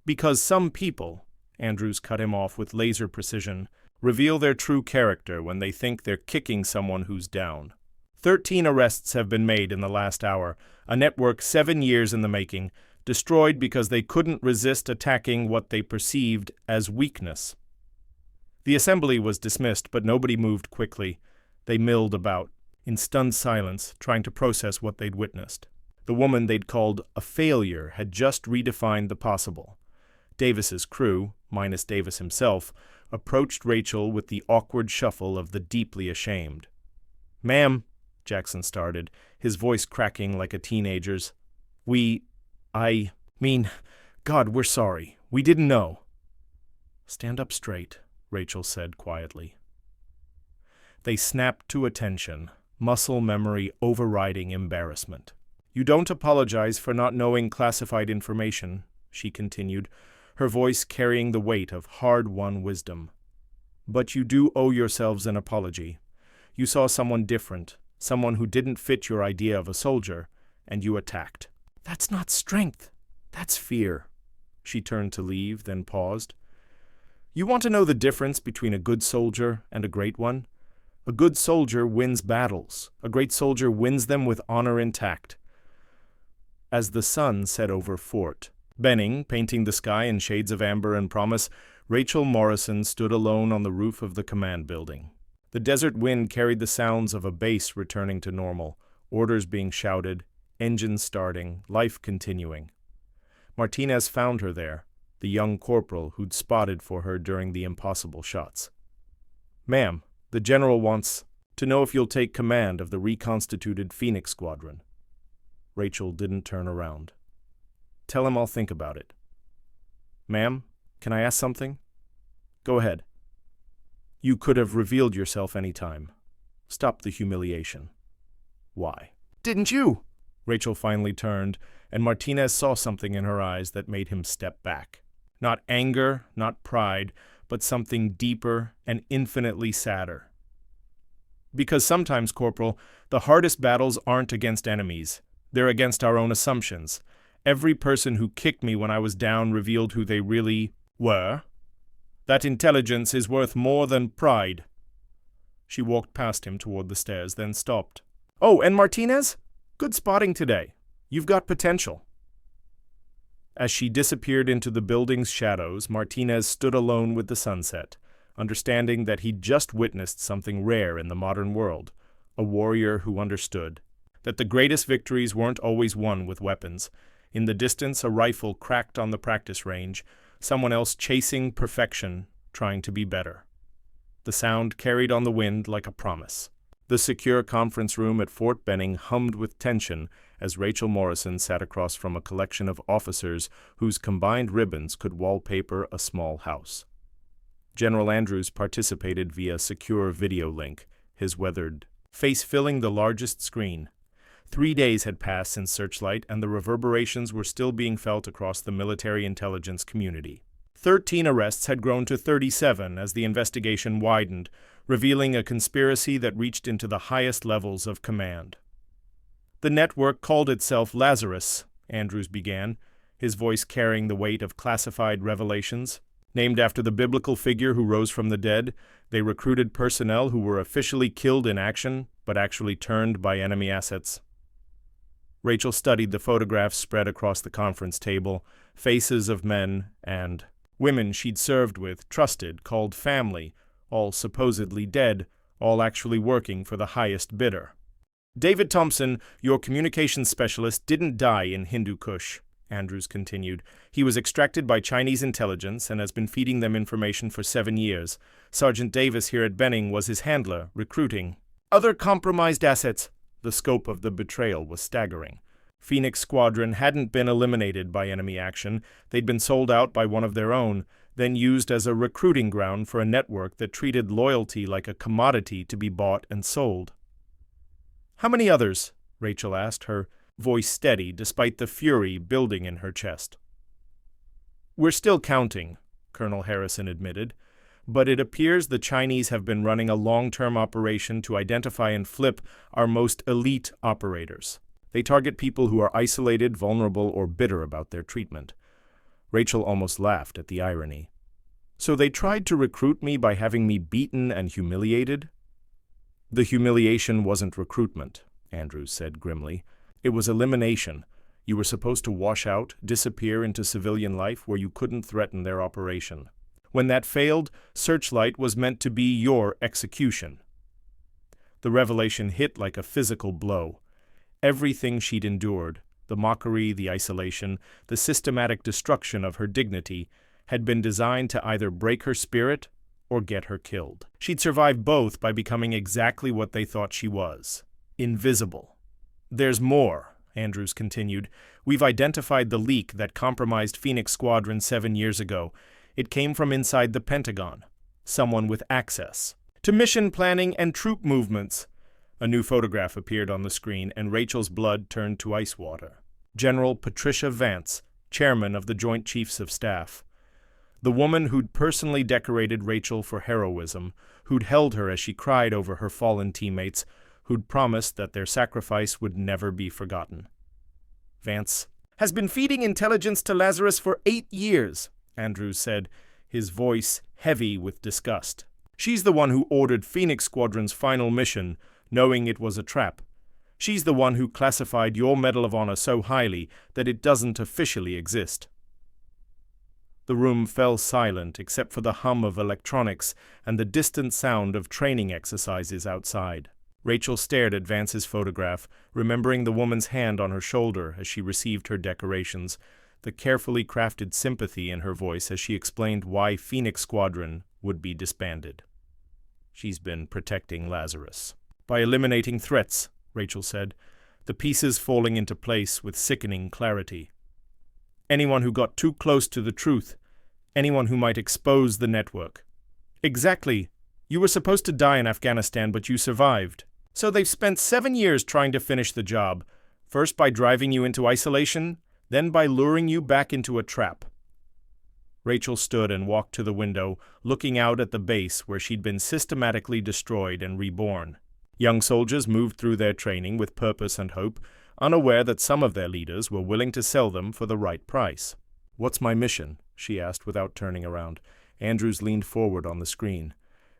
"Because some people," Andrews cut him off with laser precision, "reveal their true character when they think they're kicking someone who's down. 13 arrests have been made in the last hour, a network 7 years in the making, destroyed because they couldn't resist attacking what they perceived as weakness." The assembly was dismissed, but nobody moved quickly. They milled about, in stunned silence, trying to process what they'd witnessed. The woman they'd called a failure had just redefined the possible. Davis's crew, minus Davis himself, approached Rachel with the awkward shuffle of the deeply ashamed. "Ma'am," Jackson started, his voice cracking like a teenager's. God, we're sorry. We didn't know." "Stand up straight," Rachel said quietly. They snapped to attention, muscle memory overriding embarrassment. "You don't apologize for not knowing classified information," she continued, her voice carrying the weight of hard-won wisdom. "But you do owe yourselves an apology. You saw someone different, someone who didn't fit your idea of a soldier, and you attacked." "That's not strength. That's fear." She turned to leave, then paused. "You want to know the difference between a good soldier and a great one? A good soldier wins battles. A great soldier wins them with honor intact." As the sun set over Fort Benning, painting the sky in shades of amber and promise, Rachel Morrison stood alone on the roof of the command building. The desert wind carried the sounds of a base returning to normal, orders being shouted, engines starting, life continuing. Martinez found her there, the young corporal who'd spotted for her during the impossible shots. "Ma'am, the general wants to know if you'll take command of the reconstituted Phoenix Squadron." Rachel didn't turn around. "Tell him I'll think about it." "Ma'am, can I ask something?" "Go ahead." "You could have revealed yourself any time. Stop the humiliation." "Why?" "Didn't you?" Rachel finally turned, and Martinez saw something in her eyes that made him step back. Not anger, not pride, but something deeper and infinitely sadder. "Because sometimes, Corporal, the hardest battles aren't against enemies. They're against our own assumptions. Every person who kicked me when I was down revealed who they really were. That intelligence is worth more than pride." She walked past him toward the stairs, then stopped. "Oh, and Martinez? Good spotting today. You've got potential." As she disappeared into the building's shadows, Martinez stood alone with the sunset, understanding that he'd just witnessed something rare in the modern world, a warrior who understood that the greatest victories weren't always won with weapons. In the distance, a rifle cracked on the practice range, someone else chasing perfection, trying to be better. The sound carried on the wind like a promise. The secure conference room at Fort Benning hummed with tension as Rachel Morrison sat across from a collection of officers whose combined ribbons could wallpaper a small house. General Andrews participated via secure video link, his weathered face filling the largest screen. 3 days had passed since Searchlight, and the reverberations were still being felt across the military intelligence community. 13 arrests had grown to 37 as the investigation widened, revealing a conspiracy that reached into the highest levels of command. "The network called itself Lazarus," Andrews began, his voice carrying the weight of classified revelations. Named after the biblical figure who rose from the dead, they recruited personnel who were officially killed in action, but actually turned by enemy assets. Rachel studied the photographs spread across the conference table, faces of men and women she'd served with, trusted, called family, all supposedly dead, all actually working for the highest bidder. David Thompson, your communications specialist, didn't die in Hindu Kush, Andrews continued. He was extracted by Chinese intelligence and has been feeding them information for 7 years. Sergeant Davis here at Benning was his handler, recruiting other compromised assets. The scope of the betrayal was staggering. Phoenix Squadron hadn't been eliminated by enemy action. They'd been sold out by one of their own, then used as a recruiting ground for a network that treated loyalty like a commodity to be bought and sold. How many others? Rachel asked, her voice steady despite the fury building in her chest. We're still counting, Colonel Harrison admitted, but it appears the Chinese have been running a long-term operation to identify and flip our most elite operators. They target people who are isolated, vulnerable, or bitter about their treatment. Rachel almost laughed at the irony. So they tried to recruit me by having me beaten and humiliated? The humiliation wasn't recruitment, Andrews said grimly. It was elimination. You were supposed to wash out, disappear into civilian life where you couldn't threaten their operation. When that failed, Searchlight was meant to be your execution. The revelation hit like a physical blow. Everything she'd endured, the mockery, the isolation, the systematic destruction of her dignity, had been designed to either break her spirit or get her killed. She'd survived both by becoming exactly what they thought she was: invisible. There's more, Andrews continued. We've identified the leak that compromised Phoenix Squadron 7 years ago. It came from inside the Pentagon. Someone with access to mission planning and troop movements. A new photograph appeared on the screen, and Rachel's blood turned to ice water. General Patricia Vance, chairman of the Joint Chiefs of Staff. The woman who'd personally decorated Rachel for heroism, who'd held her as she cried over her fallen teammates, who'd promised that their sacrifice would never be forgotten. Vance has been feeding intelligence to Lazarus for 8 years, Andrews said, his voice heavy with disgust. She's the one who ordered Phoenix Squadron's final mission, knowing it was a trap. She's the one who classified your Medal of Honor so highly that it doesn't officially exist. The room fell silent except for the hum of electronics and the distant sound of training exercises outside. Rachel stared at Vance's photograph, remembering the woman's hand on her shoulder as she received her decorations, the carefully crafted sympathy in her voice as she explained why Phoenix Squadron would be disbanded. She's been protecting Lazarus. By eliminating threats, Rachel said, the pieces falling into place with sickening clarity. Anyone who got too close to the truth, anyone who might expose the network. Exactly. You were supposed to die in Afghanistan, but you survived. So they've spent 7 years trying to finish the job, first by driving you into isolation, then by luring you back into a trap. Rachel stood and walked to the window, looking out at the base where she'd been systematically destroyed and reborn. Young soldiers moved through their training with purpose and hope, unaware that some of their leaders were willing to sell them for the right price. What's my mission? She asked without turning around. Andrews leaned forward on the screen.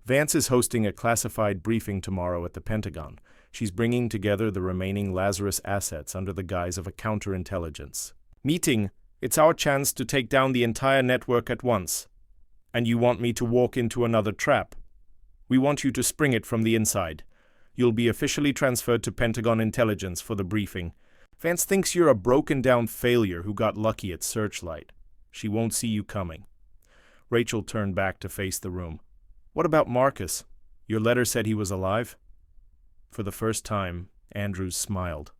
Vance is hosting a classified briefing tomorrow at the Pentagon. She's bringing together the remaining Lazarus assets under the guise of a counterintelligence. Meeting, it's our chance to take down the entire network at once. And you want me to walk into another trap? We want you to spring it from the inside. You'll be officially transferred to Pentagon Intelligence for the briefing. Vance thinks you're a broken-down failure who got lucky at Searchlight. She won't see you coming. Rachel turned back to face the room. What about Marcus? Your letter said he was alive? For the first time, Andrews smiled.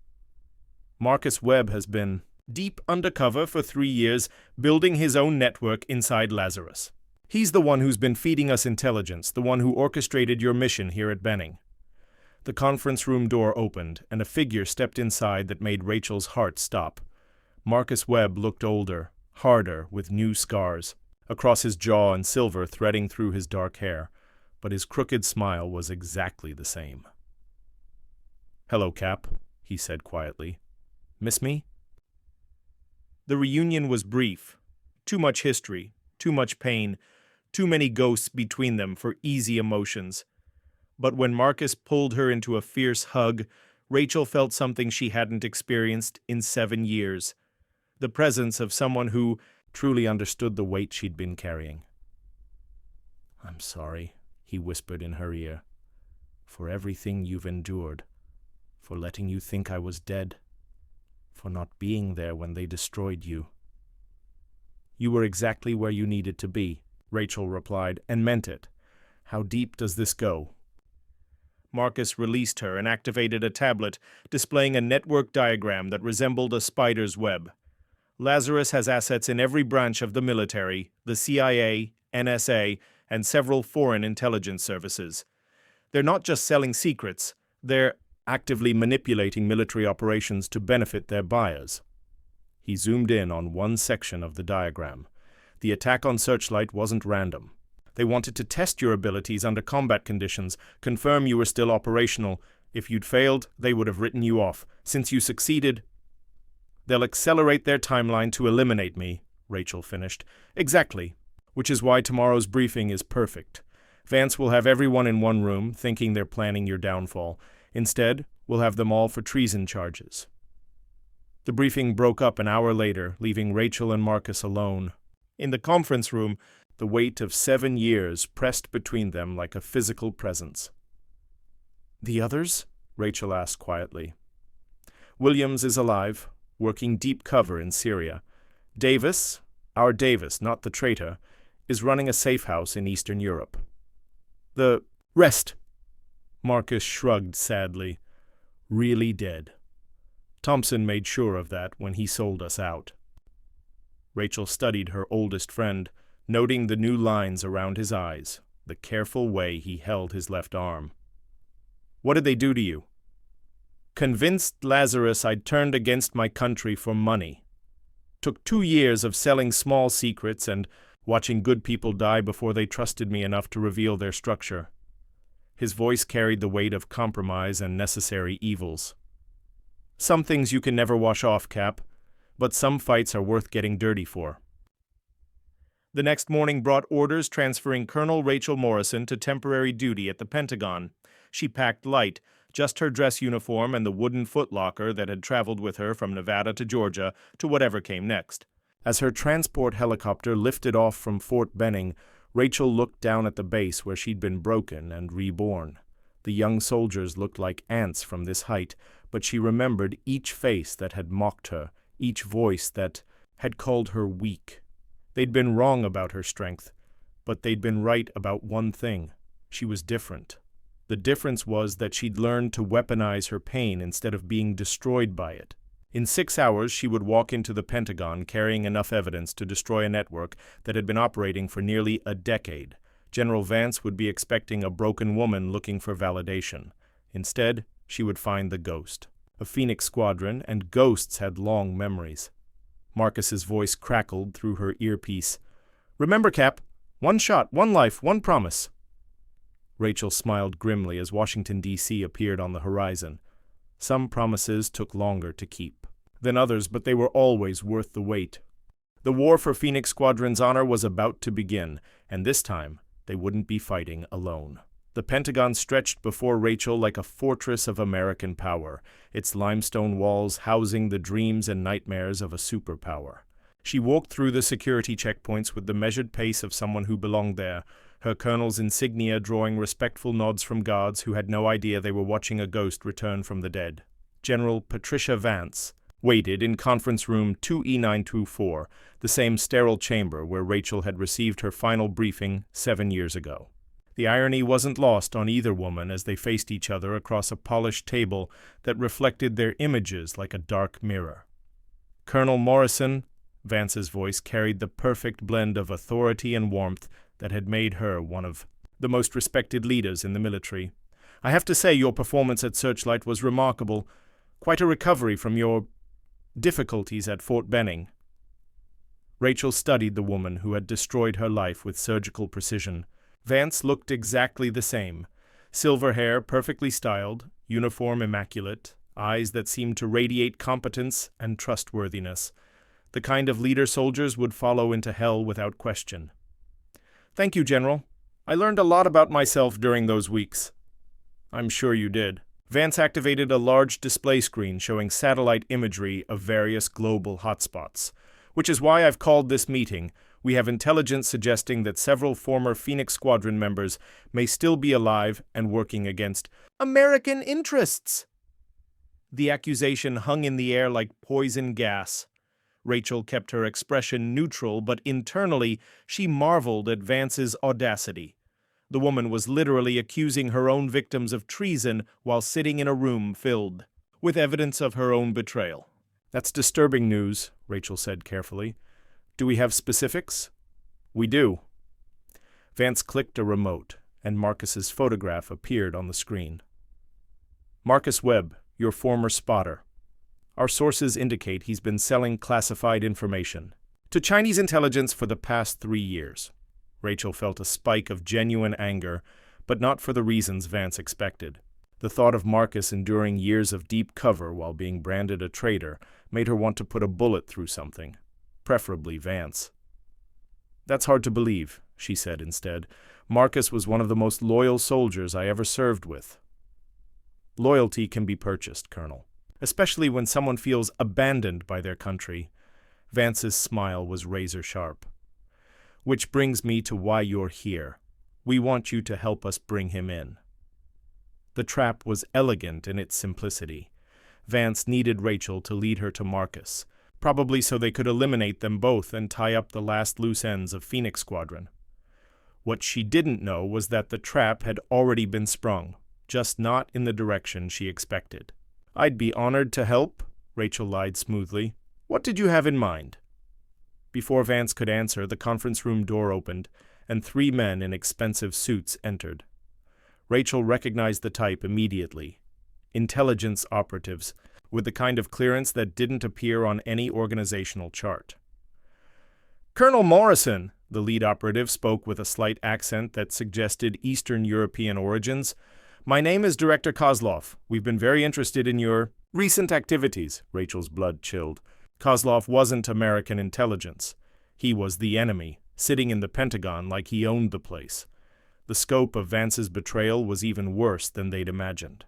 Marcus Webb has been deep undercover for 3 years, building his own network inside Lazarus. He's the one who's been feeding us intelligence, the one who orchestrated your mission here at Benning. The conference room door opened, and a figure stepped inside that made Rachel's heart stop. Marcus Webb looked older, harder, with new scars across his jaw and silver threading through his dark hair, but his crooked smile was exactly the same. "Hello, Cap," he said quietly. "Miss me?" The reunion was brief. Too much history, too much pain, too many ghosts between them for easy emotions. But when Marcus pulled her into a fierce hug, Rachel felt something she hadn't experienced in 7 years. The presence of someone who truly understood the weight she'd been carrying. "I'm sorry," he whispered in her ear, "for everything you've endured, for letting you think I was dead, for not being there when they destroyed you." "You were exactly where you needed to be," Rachel replied, and meant it. "How deep does this go?" Marcus released her and activated a tablet, displaying a network diagram that resembled a spider's web. "Lazarus has assets in every branch of the military, the CIA, NSA, and several foreign intelligence services. They're not just selling secrets, they're actively manipulating military operations to benefit their buyers." He zoomed in on one section of the diagram. The attack on Searchlight wasn't random. They wanted to test your abilities under combat conditions, confirm you were still operational. If you'd failed, they would have written you off. Since you succeeded, they'll accelerate their timeline to eliminate me, Rachel finished. "Exactly, which is why tomorrow's briefing is perfect. Vance will have everyone in one room, thinking they're planning your downfall. Instead, we'll have them all for treason charges." The briefing broke up an hour later, leaving Rachel and Marcus alone. In the conference room, the weight of 7 years pressed between them like a physical presence. "The others?" Rachel asked quietly. "Williams is alive, working deep cover in Syria. Davis, our Davis, not the traitor, is running a safe house in Eastern Europe. The rest," Marcus shrugged sadly, "really dead. Thompson made sure of that when he sold us out." Rachel studied her oldest friend, noting the new lines around his eyes, the careful way he held his left arm. "What did they do to you?" "Convinced Lazarus I'd turned against my country for money. Took 2 years of selling small secrets and watching good people die before they trusted me enough to reveal their structure." His voice carried the weight of compromise and necessary evils. "Some things you can never wash off, Cap, but some fights are worth getting dirty for." The next morning brought orders transferring Colonel Rachel Morrison to temporary duty at the Pentagon. She packed light, just her dress uniform and the wooden footlocker that had traveled with her from Nevada to Georgia to whatever came next. As her transport helicopter lifted off from Fort Benning, Rachel looked down at the base where she'd been broken and reborn. The young soldiers looked like ants from this height, but she remembered each face that had mocked her, each voice that had called her weak. They'd been wrong about her strength, but they'd been right about one thing. She was different. The difference was that she'd learned to weaponize her pain instead of being destroyed by it. In 6 hours, she would walk into the Pentagon carrying enough evidence to destroy a network that had been operating for nearly a decade. General Vance would be expecting a broken woman looking for validation. Instead, she would find the ghost. A Phoenix squadron, and ghosts had long memories. Marcus's voice crackled through her earpiece. "Remember, Cap, 1 shot, 1 life, 1 promise." Rachel smiled grimly as Washington, D.C. appeared on the horizon. Some promises took longer to keep than others, but they were always worth the wait. The war for Phoenix Squadron's honor was about to begin, and this time they wouldn't be fighting alone. The Pentagon stretched before Rachel like a fortress of American power, its limestone walls housing the dreams and nightmares of a superpower. She walked through the security checkpoints with the measured pace of someone who belonged there, her colonel's insignia drawing respectful nods from guards who had no idea they were watching a ghost return from the dead. General Patricia Vance waited in conference room 2E924, the same sterile chamber where Rachel had received her final briefing 7 years ago. The irony wasn't lost on either woman as they faced each other across a polished table that reflected their images like a dark mirror. "Colonel Morrison," Vance's voice carried the perfect blend of authority and warmth that had made her one of the most respected leaders in the military. "I have to say your performance at Searchlight was remarkable. Quite a recovery from your difficulties at Fort Benning." Rachel studied the woman who had destroyed her life with surgical precision. Vance looked exactly the same. Silver hair perfectly styled, uniform immaculate, eyes that seemed to radiate competence and trustworthiness. The kind of leader soldiers would follow into hell without question. "Thank you, General. I learned a lot about myself during those weeks." "I'm sure you did." Vance activated a large display screen showing satellite imagery of various global hotspots. "Which is why I've called this meeting. We have intelligence suggesting that several former Phoenix Squadron members may still be alive and working against American interests." The accusation hung in the air like poison gas. Rachel kept her expression neutral, but internally she marveled at Vance's audacity. The woman was literally accusing her own victims of treason while sitting in a room filled with evidence of her own betrayal. "That's disturbing news," Rachel said carefully. "Do we have specifics?" "We do." Vance clicked a remote, and Marcus's photograph appeared on the screen. "Marcus Webb, your former spotter. Our sources indicate he's been selling classified information to Chinese intelligence for the past 3 years. Rachel felt a spike of genuine anger, but not for the reasons Vance expected. The thought of Marcus enduring years of deep cover while being branded a traitor made her want to put a bullet through something, preferably Vance. "That's hard to believe," she said instead. "Marcus was one of the most loyal soldiers I ever served with." "Loyalty can be purchased, Colonel, especially when someone feels abandoned by their country." Vance's smile was razor-sharp. "Which brings me to why you're here. We want you to help us bring him in." The trap was elegant in its simplicity. Vance needed Rachel to lead her to Marcus, probably so they could eliminate them both and tie up the last loose ends of Phoenix Squadron. What she didn't know was that the trap had already been sprung, just not in the direction she expected. "I'd be honored to help," Rachel lied smoothly. "What did you have in mind?" Before Vance could answer, the conference room door opened, and 3 men in expensive suits entered. Rachel recognized the type immediately. Intelligence operatives, with the kind of clearance that didn't appear on any organizational chart. "Colonel Morrison," the lead operative spoke with a slight accent that suggested Eastern European origins. "My name is Director Kozlov. We've been very interested in your recent activities." Rachel's blood chilled. Kozlov wasn't American intelligence. He was the enemy, sitting in the Pentagon like he owned the place. The scope of Vance's betrayal was even worse than they'd imagined.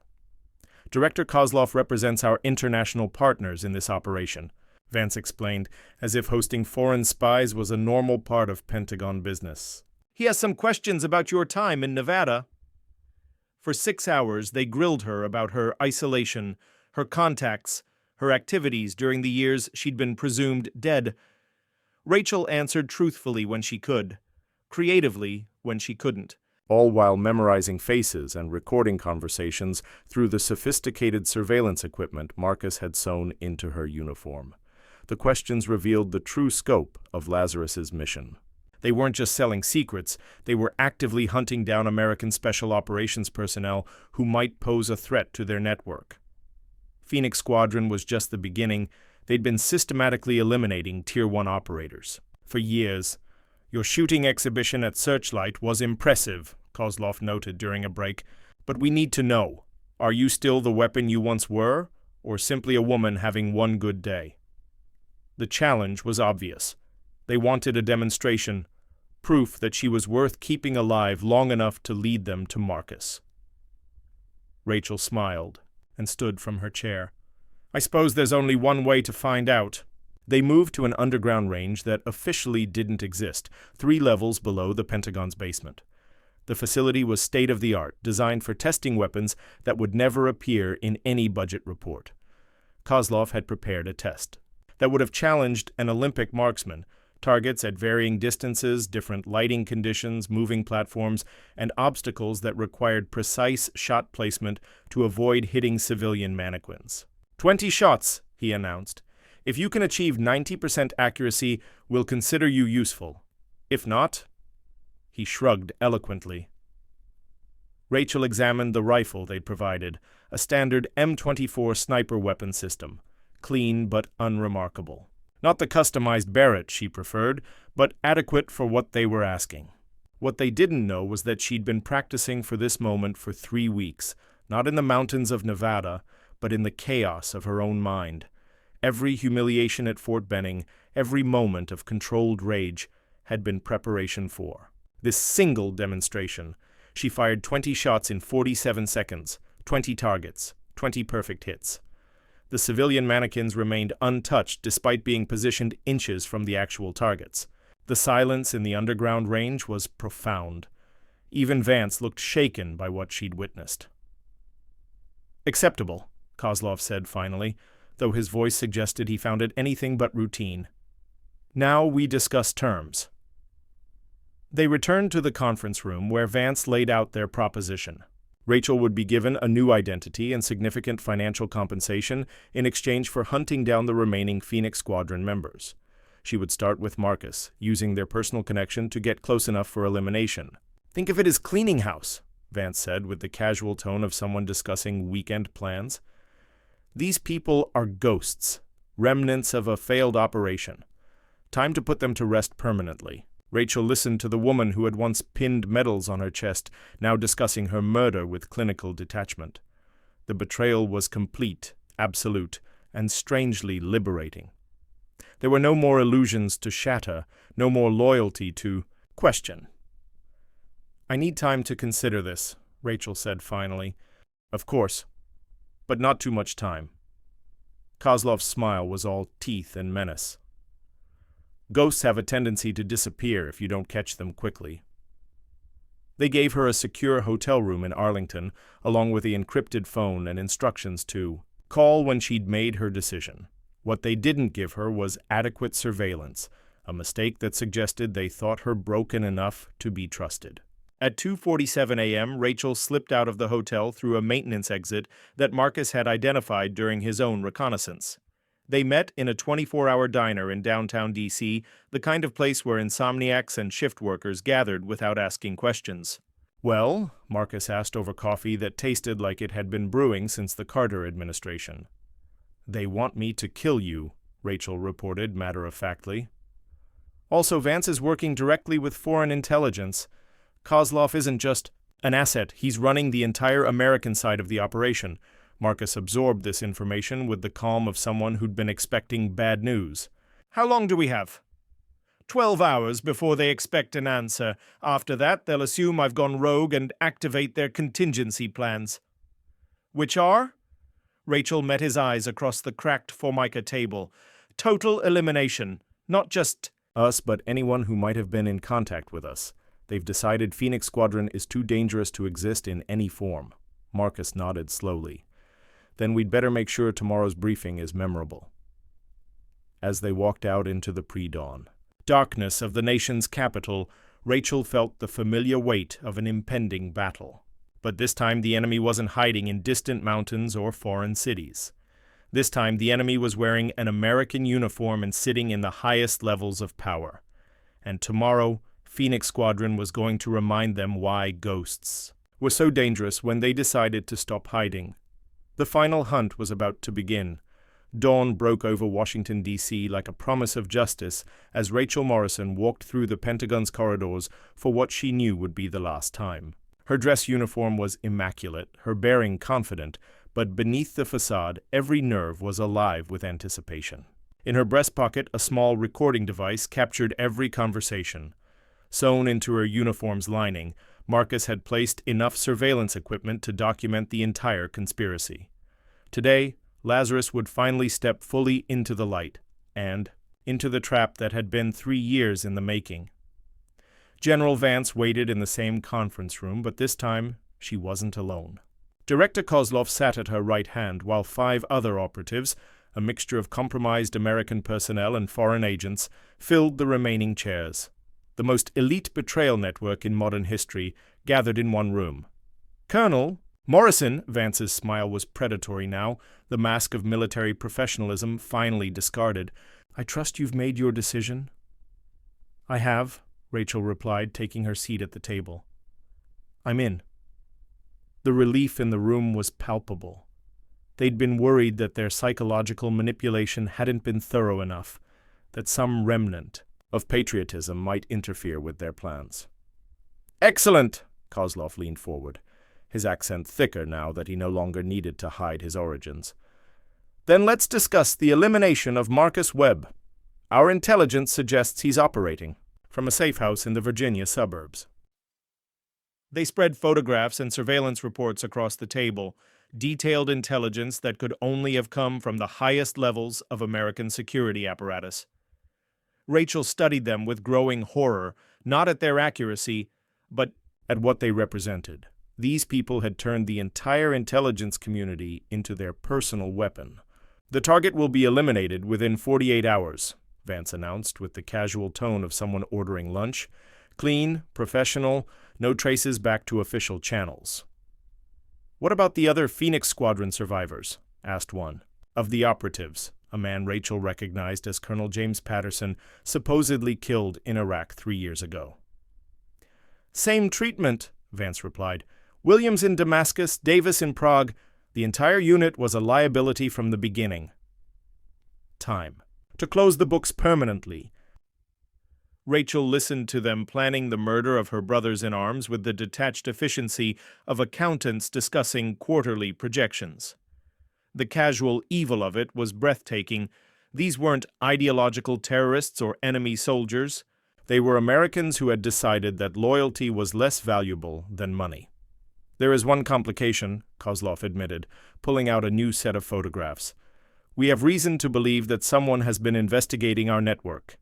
"Director Kozlov represents our international partners in this operation," Vance explained, as if hosting foreign spies was a normal part of Pentagon business. "He has some questions about your time in Nevada." For 6 hours, they grilled her about her isolation, her contacts, her activities during the years she'd been presumed dead. Rachel answered truthfully when she could, creatively when she couldn't, all while memorizing faces and recording conversations through the sophisticated surveillance equipment Marcus had sewn into her uniform. The questions revealed the true scope of Lazarus's mission. They weren't just selling secrets, they were actively hunting down American Special Operations personnel who might pose a threat to their network. Phoenix Squadron was just the beginning. They'd been systematically eliminating Tier 1 operators. For years. "Your shooting exhibition at Searchlight was impressive," Kozlov noted during a break. "But we need to know, are you still the weapon you once were, or simply a woman having one good day?" The challenge was obvious. They wanted a demonstration, proof that she was worth keeping alive long enough to lead them to Marcus. Rachel smiled and stood from her chair. "I suppose there's only one way to find out." They moved to an underground range that officially didn't exist, 3 levels below the Pentagon's basement. The facility was state-of-the-art, designed for testing weapons that would never appear in any budget report. Kozlov had prepared a test that would have challenged an Olympic marksman, targets at varying distances, different lighting conditions, moving platforms, and obstacles that required precise shot placement to avoid hitting civilian mannequins. 20 shots, he announced. "If you can achieve 90% accuracy, we'll consider you useful. If not..." He shrugged eloquently. Rachel examined the rifle they'd provided, a standard M24 sniper weapon system, clean but unremarkable. Not the customized Barrett she preferred, but adequate for what they were asking. What they didn't know was that she'd been practicing for this moment for 3 weeks, not in the mountains of Nevada, but in the chaos of her own mind. Every humiliation at Fort Benning, every moment of controlled rage, had been preparation for this single demonstration. She fired 20 shots in 47 seconds, 20 targets, 20 perfect hits. The civilian mannequins remained untouched despite being positioned inches from the actual targets. The silence in the underground range was profound. Even Vance looked shaken by what she'd witnessed. "Acceptable," Kozlov said finally, though his voice suggested he found it anything but routine. "Now we discuss terms." They returned to the conference room where Vance laid out their proposition. Rachel would be given a new identity and significant financial compensation in exchange for hunting down the remaining Phoenix Squadron members. She would start with Marcus, using their personal connection to get close enough for elimination. "Think of it as cleaning house," Vance said with the casual tone of someone discussing weekend plans. "These people are ghosts, remnants of a failed operation. Time to put them to rest permanently." Rachel listened to the woman who had once pinned medals on her chest, now discussing her murder with clinical detachment. The betrayal was complete, absolute, and strangely liberating. There were no more illusions to shatter, no more loyalty to question. "I need time to consider this," Rachel said finally. "Of course, but not too much time." Kozlov's smile was all teeth and menace. "Ghosts have a tendency to disappear if you don't catch them quickly." They gave her a secure hotel room in Arlington, along with the encrypted phone and instructions to call when she'd made her decision. What they didn't give her was adequate surveillance, a mistake that suggested they thought her broken enough to be trusted. At 2:47 a.m., Rachel slipped out of the hotel through a maintenance exit that Marcus had identified during his own reconnaissance. They met in a 24-hour diner in downtown D.C., the kind of place where insomniacs and shift workers gathered without asking questions. "Well?" Marcus asked over coffee that tasted like it had been brewing since the Carter administration. "They want me to kill you," Rachel reported matter-of-factly. "Also, Vance is working directly with foreign intelligence. Kozlov isn't just an asset, he's running the entire American side of the operation." Marcus absorbed this information with the calm of someone who'd been expecting bad news. "How long do we have?" 12 hours before they expect an answer. After that, they'll assume I've gone rogue and activate their contingency plans." "Which are?" Rachel met his eyes across the cracked Formica table. "Total elimination. Not just us, but anyone who might have been in contact with us. They've decided Phoenix Squadron is too dangerous to exist in any form." Marcus nodded slowly. "Then we'd better make sure tomorrow's briefing is memorable." As they walked out into the pre-dawn darkness of the nation's capital, Rachel felt the familiar weight of an impending battle. But this time the enemy wasn't hiding in distant mountains or foreign cities. This time the enemy was wearing an American uniform and sitting in the highest levels of power. And tomorrow, Phoenix Squadron was going to remind them why ghosts were so dangerous when they decided to stop hiding. The final hunt was about to begin. Dawn broke over Washington, D.C. like a promise of justice as Rachel Morrison walked through the Pentagon's corridors for what she knew would be the last time. Her dress uniform was immaculate, her bearing confident, but beneath the facade, every nerve was alive with anticipation. In her breast pocket, a small recording device captured every conversation. Sewn into her uniform's lining, Marcus had placed enough surveillance equipment to document the entire conspiracy. Today, Lazarus would finally step fully into the light, and into the trap that had been 3 years in the making. General Vance waited in the same conference room, but this time she wasn't alone. Director Kozlov sat at her right hand, while 5 other operatives, a mixture of compromised American personnel and foreign agents, filled the remaining chairs. The most elite betrayal network in modern history gathered in one room. "Colonel Morrison," Vance's smile was predatory now, the mask of military professionalism finally discarded. "I trust you've made your decision?" "I have," Rachel replied, taking her seat at the table. "I'm in." The relief in the room was palpable. They'd been worried that their psychological manipulation hadn't been thorough enough, that some remnant of patriotism might interfere with their plans. "Excellent!" Kozlov leaned forward, his accent thicker now that he no longer needed to hide his origins. Then let's discuss the elimination of Marcus Webb. Our intelligence suggests he's operating from a safe house in the Virginia suburbs. They spread photographs and surveillance reports across the table, detailed intelligence that could only have come from the highest levels of American security apparatus. Rachel studied them with growing horror, not at their accuracy, but at what they represented. These people had turned the entire intelligence community into their personal weapon. The target will be eliminated within 48 hours, Vance announced with the casual tone of someone ordering lunch. Clean, professional, no traces back to official channels. What about the other Phoenix Squadron survivors? Asked one. Of the operatives, a man Rachel recognized as Colonel James Patterson, supposedly killed in Iraq 3 years ago. Same treatment, Vance replied. Williams in Damascus, Davis in Prague. The entire unit was a liability from the beginning. Time. To close the books permanently. Rachel listened to them planning the murder of her brothers-in-arms with the detached efficiency of accountants discussing quarterly projections. The casual evil of it was breathtaking. These weren't ideological terrorists or enemy soldiers. They were Americans who had decided that loyalty was less valuable than money. There is one complication, Kozlov admitted, pulling out a new set of photographs. We have reason to believe that someone has been investigating our network.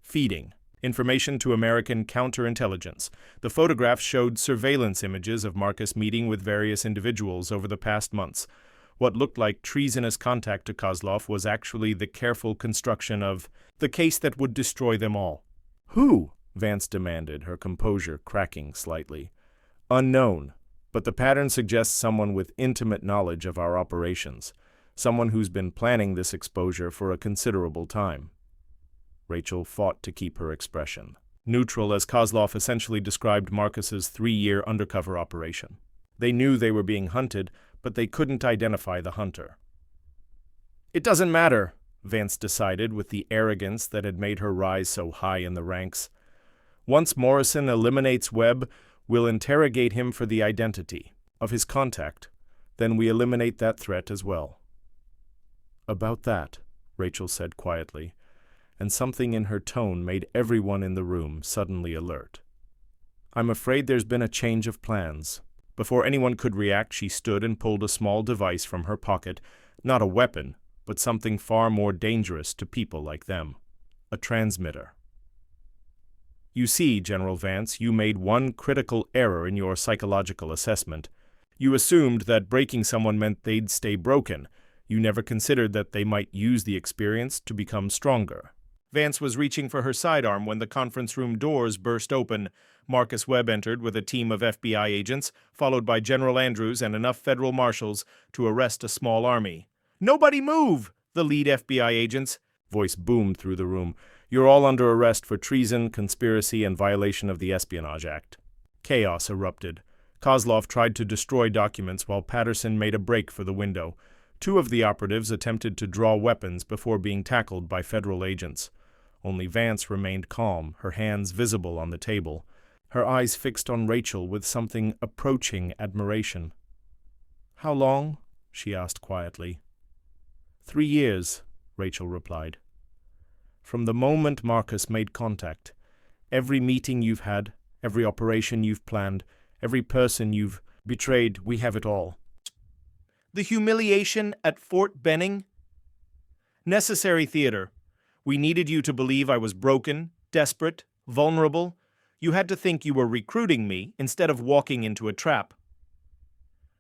Feeding information to American counterintelligence. The photographs showed surveillance images of Marcus meeting with various individuals over the past months. What looked like treasonous contact to Kozlov was actually the careful construction of the case that would destroy them all. Who? Vance demanded, her composure cracking slightly. Unknown, but the pattern suggests someone with intimate knowledge of our operations, someone who's been planning this exposure for a considerable time. Rachel fought to keep her expression neutral as Kozlov essentially described Marcus's 3-year undercover operation. They knew they were being hunted, but they couldn't identify the hunter. It doesn't matter, Vance decided with the arrogance that had made her rise so high in the ranks. Once Morrison eliminates Webb, we'll interrogate him for the identity of his contact. Then we eliminate that threat as well. About that, Rachel said quietly, and something in her tone made everyone in the room suddenly alert. I'm afraid there's been a change of plans. Before anyone could react, she stood and pulled a small device from her pocket, not a weapon, but something far more dangerous to people like them. A transmitter. You see, General Vance, you made one critical error in your psychological assessment. You assumed that breaking someone meant they'd stay broken. You never considered that they might use the experience to become stronger. Vance was reaching for her sidearm when the conference room doors burst open. Marcus Webb entered with a team of FBI agents, followed by General Andrews and enough federal marshals to arrest a small army. "Nobody move!" the lead FBI agent's voice boomed through the room. "You're all under arrest for treason, conspiracy, and violation of the Espionage Act." Chaos erupted. Kozlov tried to destroy documents while Patterson made a break for the window. 2 of the operatives attempted to draw weapons before being tackled by federal agents. Only Vance remained calm, her hands visible on the table, her eyes fixed on Rachel with something approaching admiration. "How long?" she asked quietly. 3 years, Rachel replied. "From the moment Marcus made contact, every meeting you've had, every operation you've planned, every person you've betrayed, we have it all." "The humiliation at Fort Benning?" "Necessary theater. We needed you to believe I was broken, desperate, vulnerable. You had to think you were recruiting me instead of walking into a trap."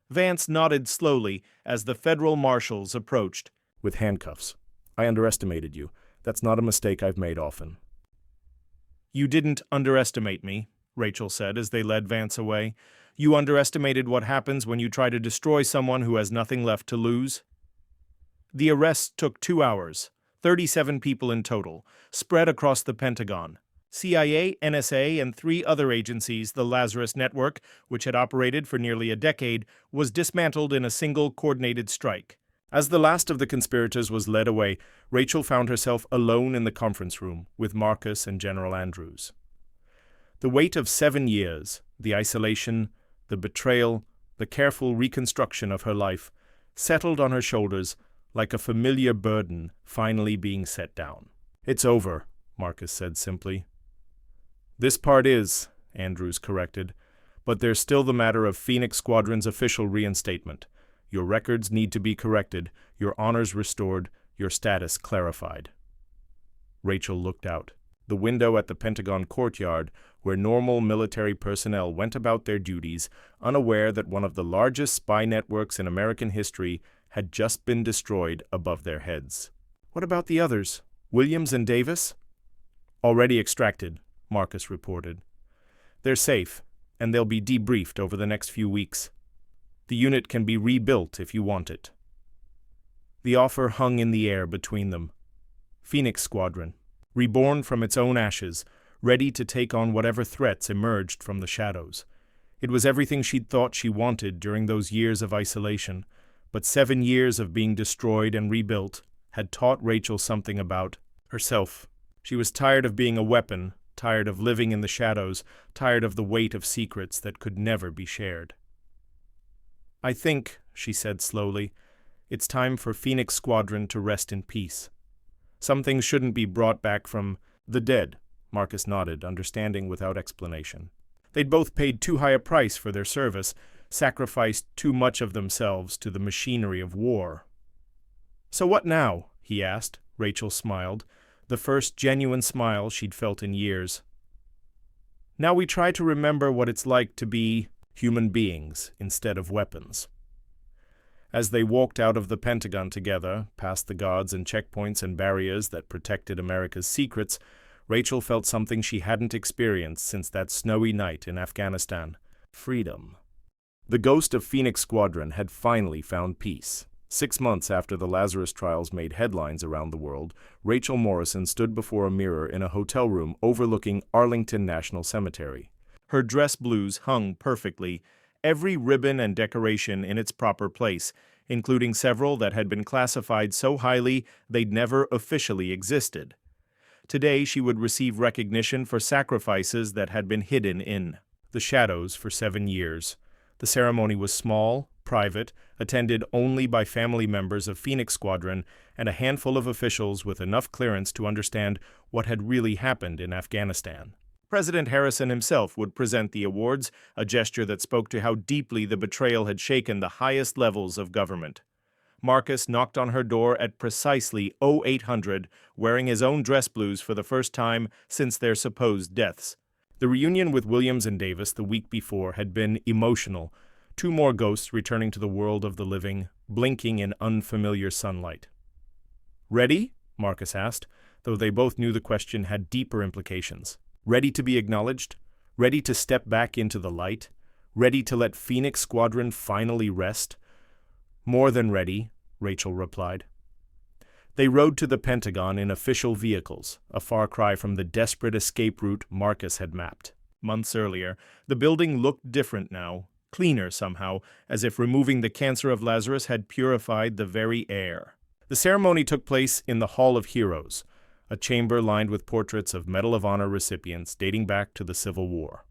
Vance nodded slowly as the federal marshals approached. "With handcuffs. I underestimated you. That's not a mistake I've made often." "You didn't underestimate me," Rachel said as they led Vance away. "You underestimated what happens when you try to destroy someone who has nothing left to lose." The arrest took 2 hours, 37 people in total, spread across the Pentagon. CIA, NSA, and 3 other agencies, the Lazarus Network, which had operated for nearly a decade, was dismantled in a single coordinated strike. As the last of the conspirators was led away, Rachel found herself alone in the conference room with Marcus and General Andrews. The weight of 7 years, the isolation, the betrayal, the careful reconstruction of her life, settled on her shoulders like a familiar burden finally being set down. "It's over," Marcus said simply. "This part is," Andrews corrected, "but there's still the matter of Phoenix Squadron's official reinstatement. Your records need to be corrected, your honors restored, your status clarified." Rachel looked out. The window at the Pentagon courtyard, where normal military personnel went about their duties, unaware that one of the largest spy networks in American history had just been destroyed above their heads. "What about the others? Williams and Davis?" "Already extracted," Marcus reported. "They're safe, and they'll be debriefed over the next few weeks. The unit can be rebuilt if you want it." The offer hung in the air between them. Phoenix Squadron, reborn from its own ashes, ready to take on whatever threats emerged from the shadows. It was everything she'd thought she wanted during those years of isolation, but 7 years of being destroyed and rebuilt had taught Rachel something about herself. She was tired of being a weapon, tired of living in the shadows, tired of the weight of secrets that could never be shared. "I think," she said slowly, "it's time for Phoenix Squadron to rest in peace. Some things shouldn't be brought back from the dead." Marcus nodded, understanding without explanation. They'd both paid too high a price for their service, sacrificed too much of themselves to the machinery of war. "So what now?" he asked. Rachel smiled, the first genuine smile she'd felt in years. "Now we try to remember what it's like to be human beings instead of weapons." As they walked out of the Pentagon together, past the guards and checkpoints and barriers that protected America's secrets, Rachel felt something she hadn't experienced since that snowy night in Afghanistan: freedom. The ghost of Phoenix Squadron had finally found peace. 6 months after the Lazarus trials made headlines around the world, Rachel Morrison stood before a mirror in a hotel room overlooking Arlington National Cemetery. Her dress blues hung perfectly, every ribbon and decoration in its proper place, including several that had been classified so highly they'd never officially existed. Today she would receive recognition for sacrifices that had been hidden in the shadows for 7 years. The ceremony was small, private, attended only by family members of Phoenix Squadron and a handful of officials with enough clearance to understand what had really happened in Afghanistan. President Harrison himself would present the awards, a gesture that spoke to how deeply the betrayal had shaken the highest levels of government. Marcus knocked on her door at precisely 0800, wearing his own dress blues for the first time since their supposed deaths. The reunion with Williams and Davis the week before had been emotional, 2 more ghosts returning to the world of the living, blinking in unfamiliar sunlight. "Ready?" Marcus asked, though they both knew the question had deeper implications. Ready to be acknowledged? Ready to step back into the light? Ready to let Phoenix Squadron finally rest? "More than ready," Rachel replied. They rode to the Pentagon in official vehicles, a far cry from the desperate escape route Marcus had mapped. Months earlier, the building looked different now, cleaner somehow, as if removing the cancer of Lazarus had purified the very air. The ceremony took place in the Hall of Heroes, a chamber lined with portraits of Medal of Honor recipients dating back to the Civil War.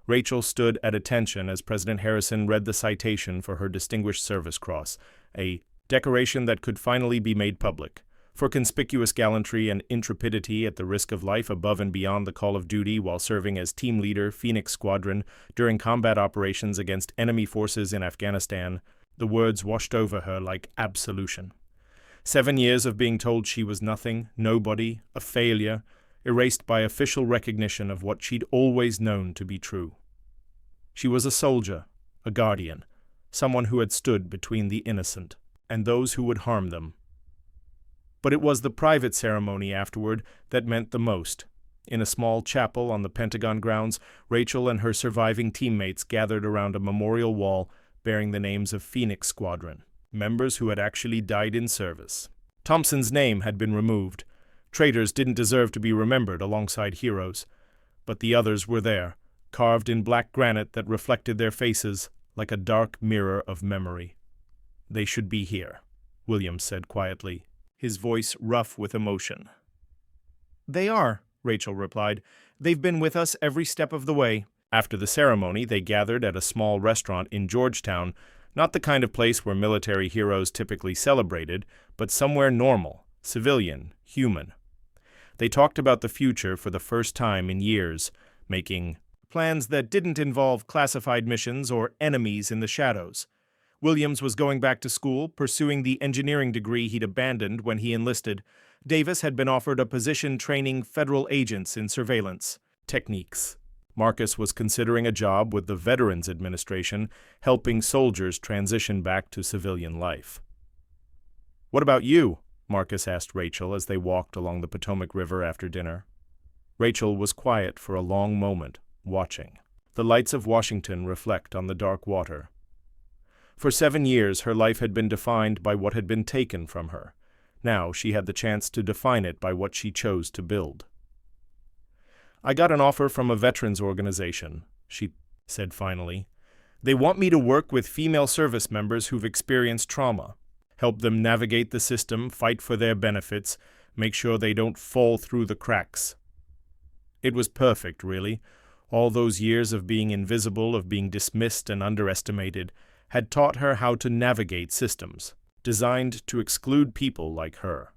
Rachel stood at attention as President Harrison read the citation for her Distinguished Service Cross, a decoration that could finally be made public, for conspicuous gallantry and intrepidity at the risk of life above and beyond the call of duty while serving as team leader Phoenix Squadron during combat operations against enemy forces in Afghanistan. The words washed over her like absolution. 7 years of being told she was nothing, nobody, a failure, erased by official recognition of what she'd always known to be true. She was a soldier, a guardian, someone who had stood between the innocent and those who would harm them. But it was the private ceremony afterward that meant the most. In a small chapel on the Pentagon grounds, Rachel and her surviving teammates gathered around a memorial wall bearing the names of Phoenix Squadron, members who had actually died in service. Thompson's name had been removed. Traitors didn't deserve to be remembered alongside heroes. But the others were there, carved in black granite that reflected their faces like a dark mirror of memory. "They should be here," Williams said quietly, his voice rough with emotion. "They are," Rachel replied. "They've been with us every step of the way." After the ceremony, they gathered at a small restaurant in Georgetown Not the kind of place where military heroes typically celebrated, but somewhere normal, civilian, human. They talked about the future for the first time in years, making plans that didn't involve classified missions or enemies in the shadows. Williams was going back to school, pursuing the engineering degree he'd abandoned when he enlisted. Davis had been offered a position training federal agents in surveillance techniques. Marcus was considering a job with the Veterans Administration, helping soldiers transition back to civilian life. "What about you?" Marcus asked Rachel as they walked along the Potomac River after dinner. Rachel was quiet for a long moment, watching the lights of Washington reflect on the dark water. For 7 years, her life had been defined by what had been taken from her. Now she had the chance to define it by what she chose to build. "I got an offer from a veterans organization," she said finally. "They want me to work with female service members who've experienced trauma, help them navigate the system, fight for their benefits, make sure they don't fall through the cracks." It was perfect, really. All those years of being invisible, of being dismissed and underestimated, had taught her how to navigate systems designed to exclude people like her.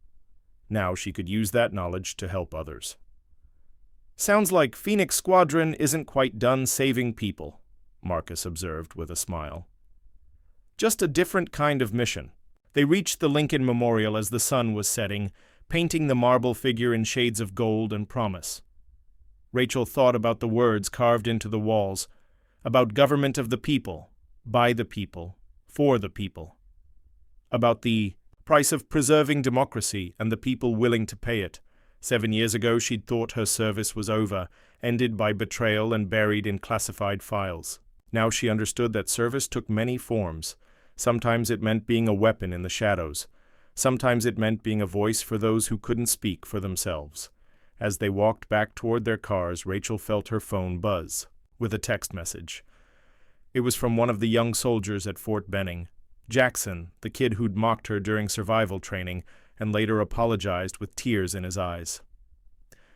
Now she could use that knowledge to help others. "Sounds like Phoenix Squadron isn't quite done saving people," Marcus observed with a smile. "Just a different kind of mission." They reached the Lincoln Memorial as the sun was setting, painting the marble figure in shades of gold and promise. Rachel thought about the words carved into the walls, about government of the people, by the people, for the people, about the price of preserving democracy and the people willing to pay it. 7 years ago she'd thought her service was over, ended by betrayal and buried in classified files. Now she understood that service took many forms. Sometimes it meant being a weapon in the shadows. Sometimes it meant being a voice for those who couldn't speak for themselves. As they walked back toward their cars, Rachel felt her phone buzz with a text message. It was from one of the young soldiers at Fort Benning, Jackson, the kid who'd mocked her during survival training and later apologized with tears in his eyes.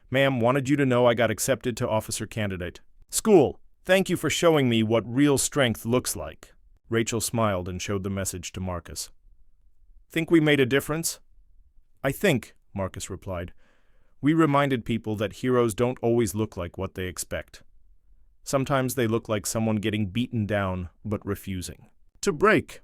"Ma'am, wanted you to know I got accepted to officer candidate. School, thank you for showing me what real strength looks like." Rachel smiled and showed the message to Marcus. "Think we made a difference?" "I think," Marcus replied, "we reminded people that heroes don't always look like what they expect. Sometimes they look like someone getting beaten down but refusing to break."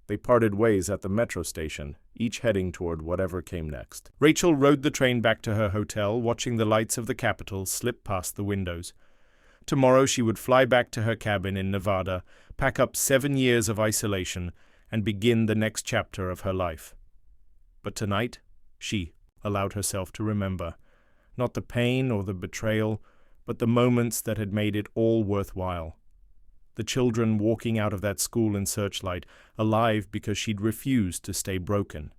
They parted ways at the metro station, each heading toward whatever came next. Rachel rode the train back to her hotel, watching the lights of the Capitol slip past the windows. Tomorrow she would fly back to her cabin in Nevada, pack up 7 years of isolation, and begin the next chapter of her life. But tonight, she allowed herself to remember, not the pain or the betrayal, but the moments that had made it all worthwhile. The children walking out of that school in Searchlight, alive because she'd refused to stay broken.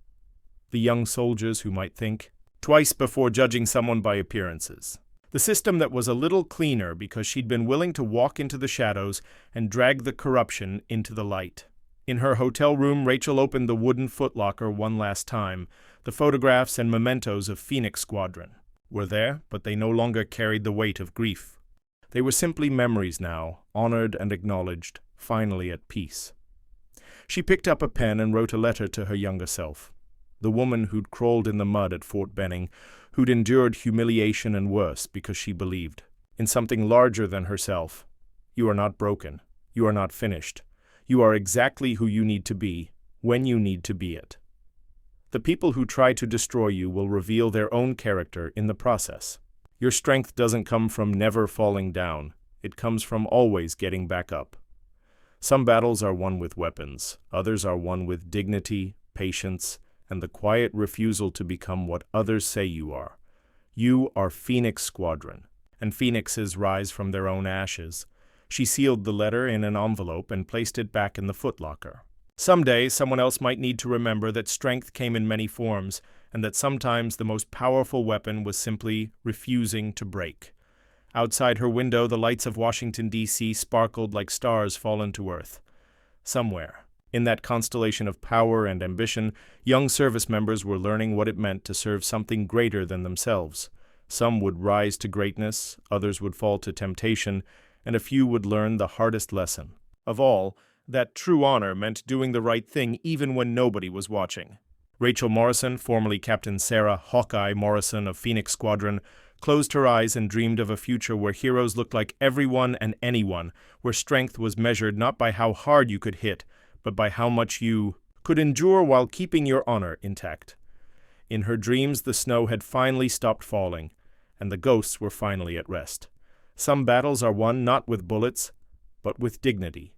The young soldiers who might think twice before judging someone by appearances. The system that was a little cleaner because she'd been willing to walk into the shadows and drag the corruption into the light. In her hotel room, Rachel opened the wooden footlocker one last time. The photographs and mementos of Phoenix Squadron were there, but they no longer carried the weight of grief. They were simply memories now, honored and acknowledged, finally at peace. She picked up a pen and wrote a letter to her younger self, the woman who'd crawled in the mud at Fort Benning, who'd endured humiliation and worse because she believed in something larger than herself. "You are not broken. You are not finished. You are exactly who you need to be, when you need to be it. The people who try to destroy you will reveal their own character in the process. Your strength doesn't come from never falling down. It comes from always getting back up. Some battles are won with weapons. Others are won with dignity, patience, and the quiet refusal to become what others say you are. You are Phoenix Squadron, and phoenixes rise from their own ashes." She sealed the letter in an envelope and placed it back in the footlocker. Someday, someone else might need to remember that strength came in many forms, and that sometimes the most powerful weapon was simply refusing to break. Outside her window, the lights of Washington, D.C. sparkled like stars fallen to earth. Somewhere, in that constellation of power and ambition, young service members were learning what it meant to serve something greater than themselves. Some would rise to greatness, others would fall to temptation, and a few would learn the hardest lesson of all, that true honor meant doing the right thing even when nobody was watching. Rachel Morrison, formerly Captain Sarah Hawkeye Morrison of Phoenix Squadron, closed her eyes and dreamed of a future where heroes looked like everyone and anyone, where strength was measured not by how hard you could hit, but by how much you could endure while keeping your honor intact. In her dreams, the snow had finally stopped falling, and the ghosts were finally at rest. Some battles are won not with bullets, but with dignity.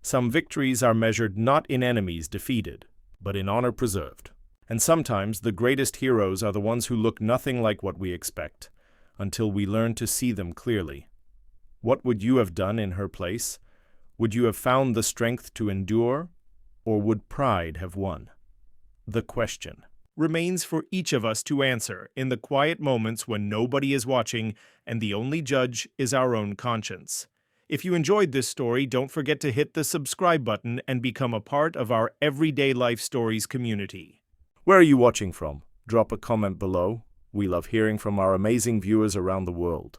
Some victories are measured not in enemies defeated, but in honor preserved. And sometimes the greatest heroes are the ones who look nothing like what we expect, until we learn to see them clearly. What would you have done in her place? Would you have found the strength to endure, or would pride have won? The question remains for each of us to answer in the quiet moments when nobody is watching and the only judge is our own conscience. If you enjoyed this story, don't forget to hit the subscribe button and become a part of our Everyday Life Stories community. Where are you watching from? Drop a comment below. We love hearing from our amazing viewers around the world.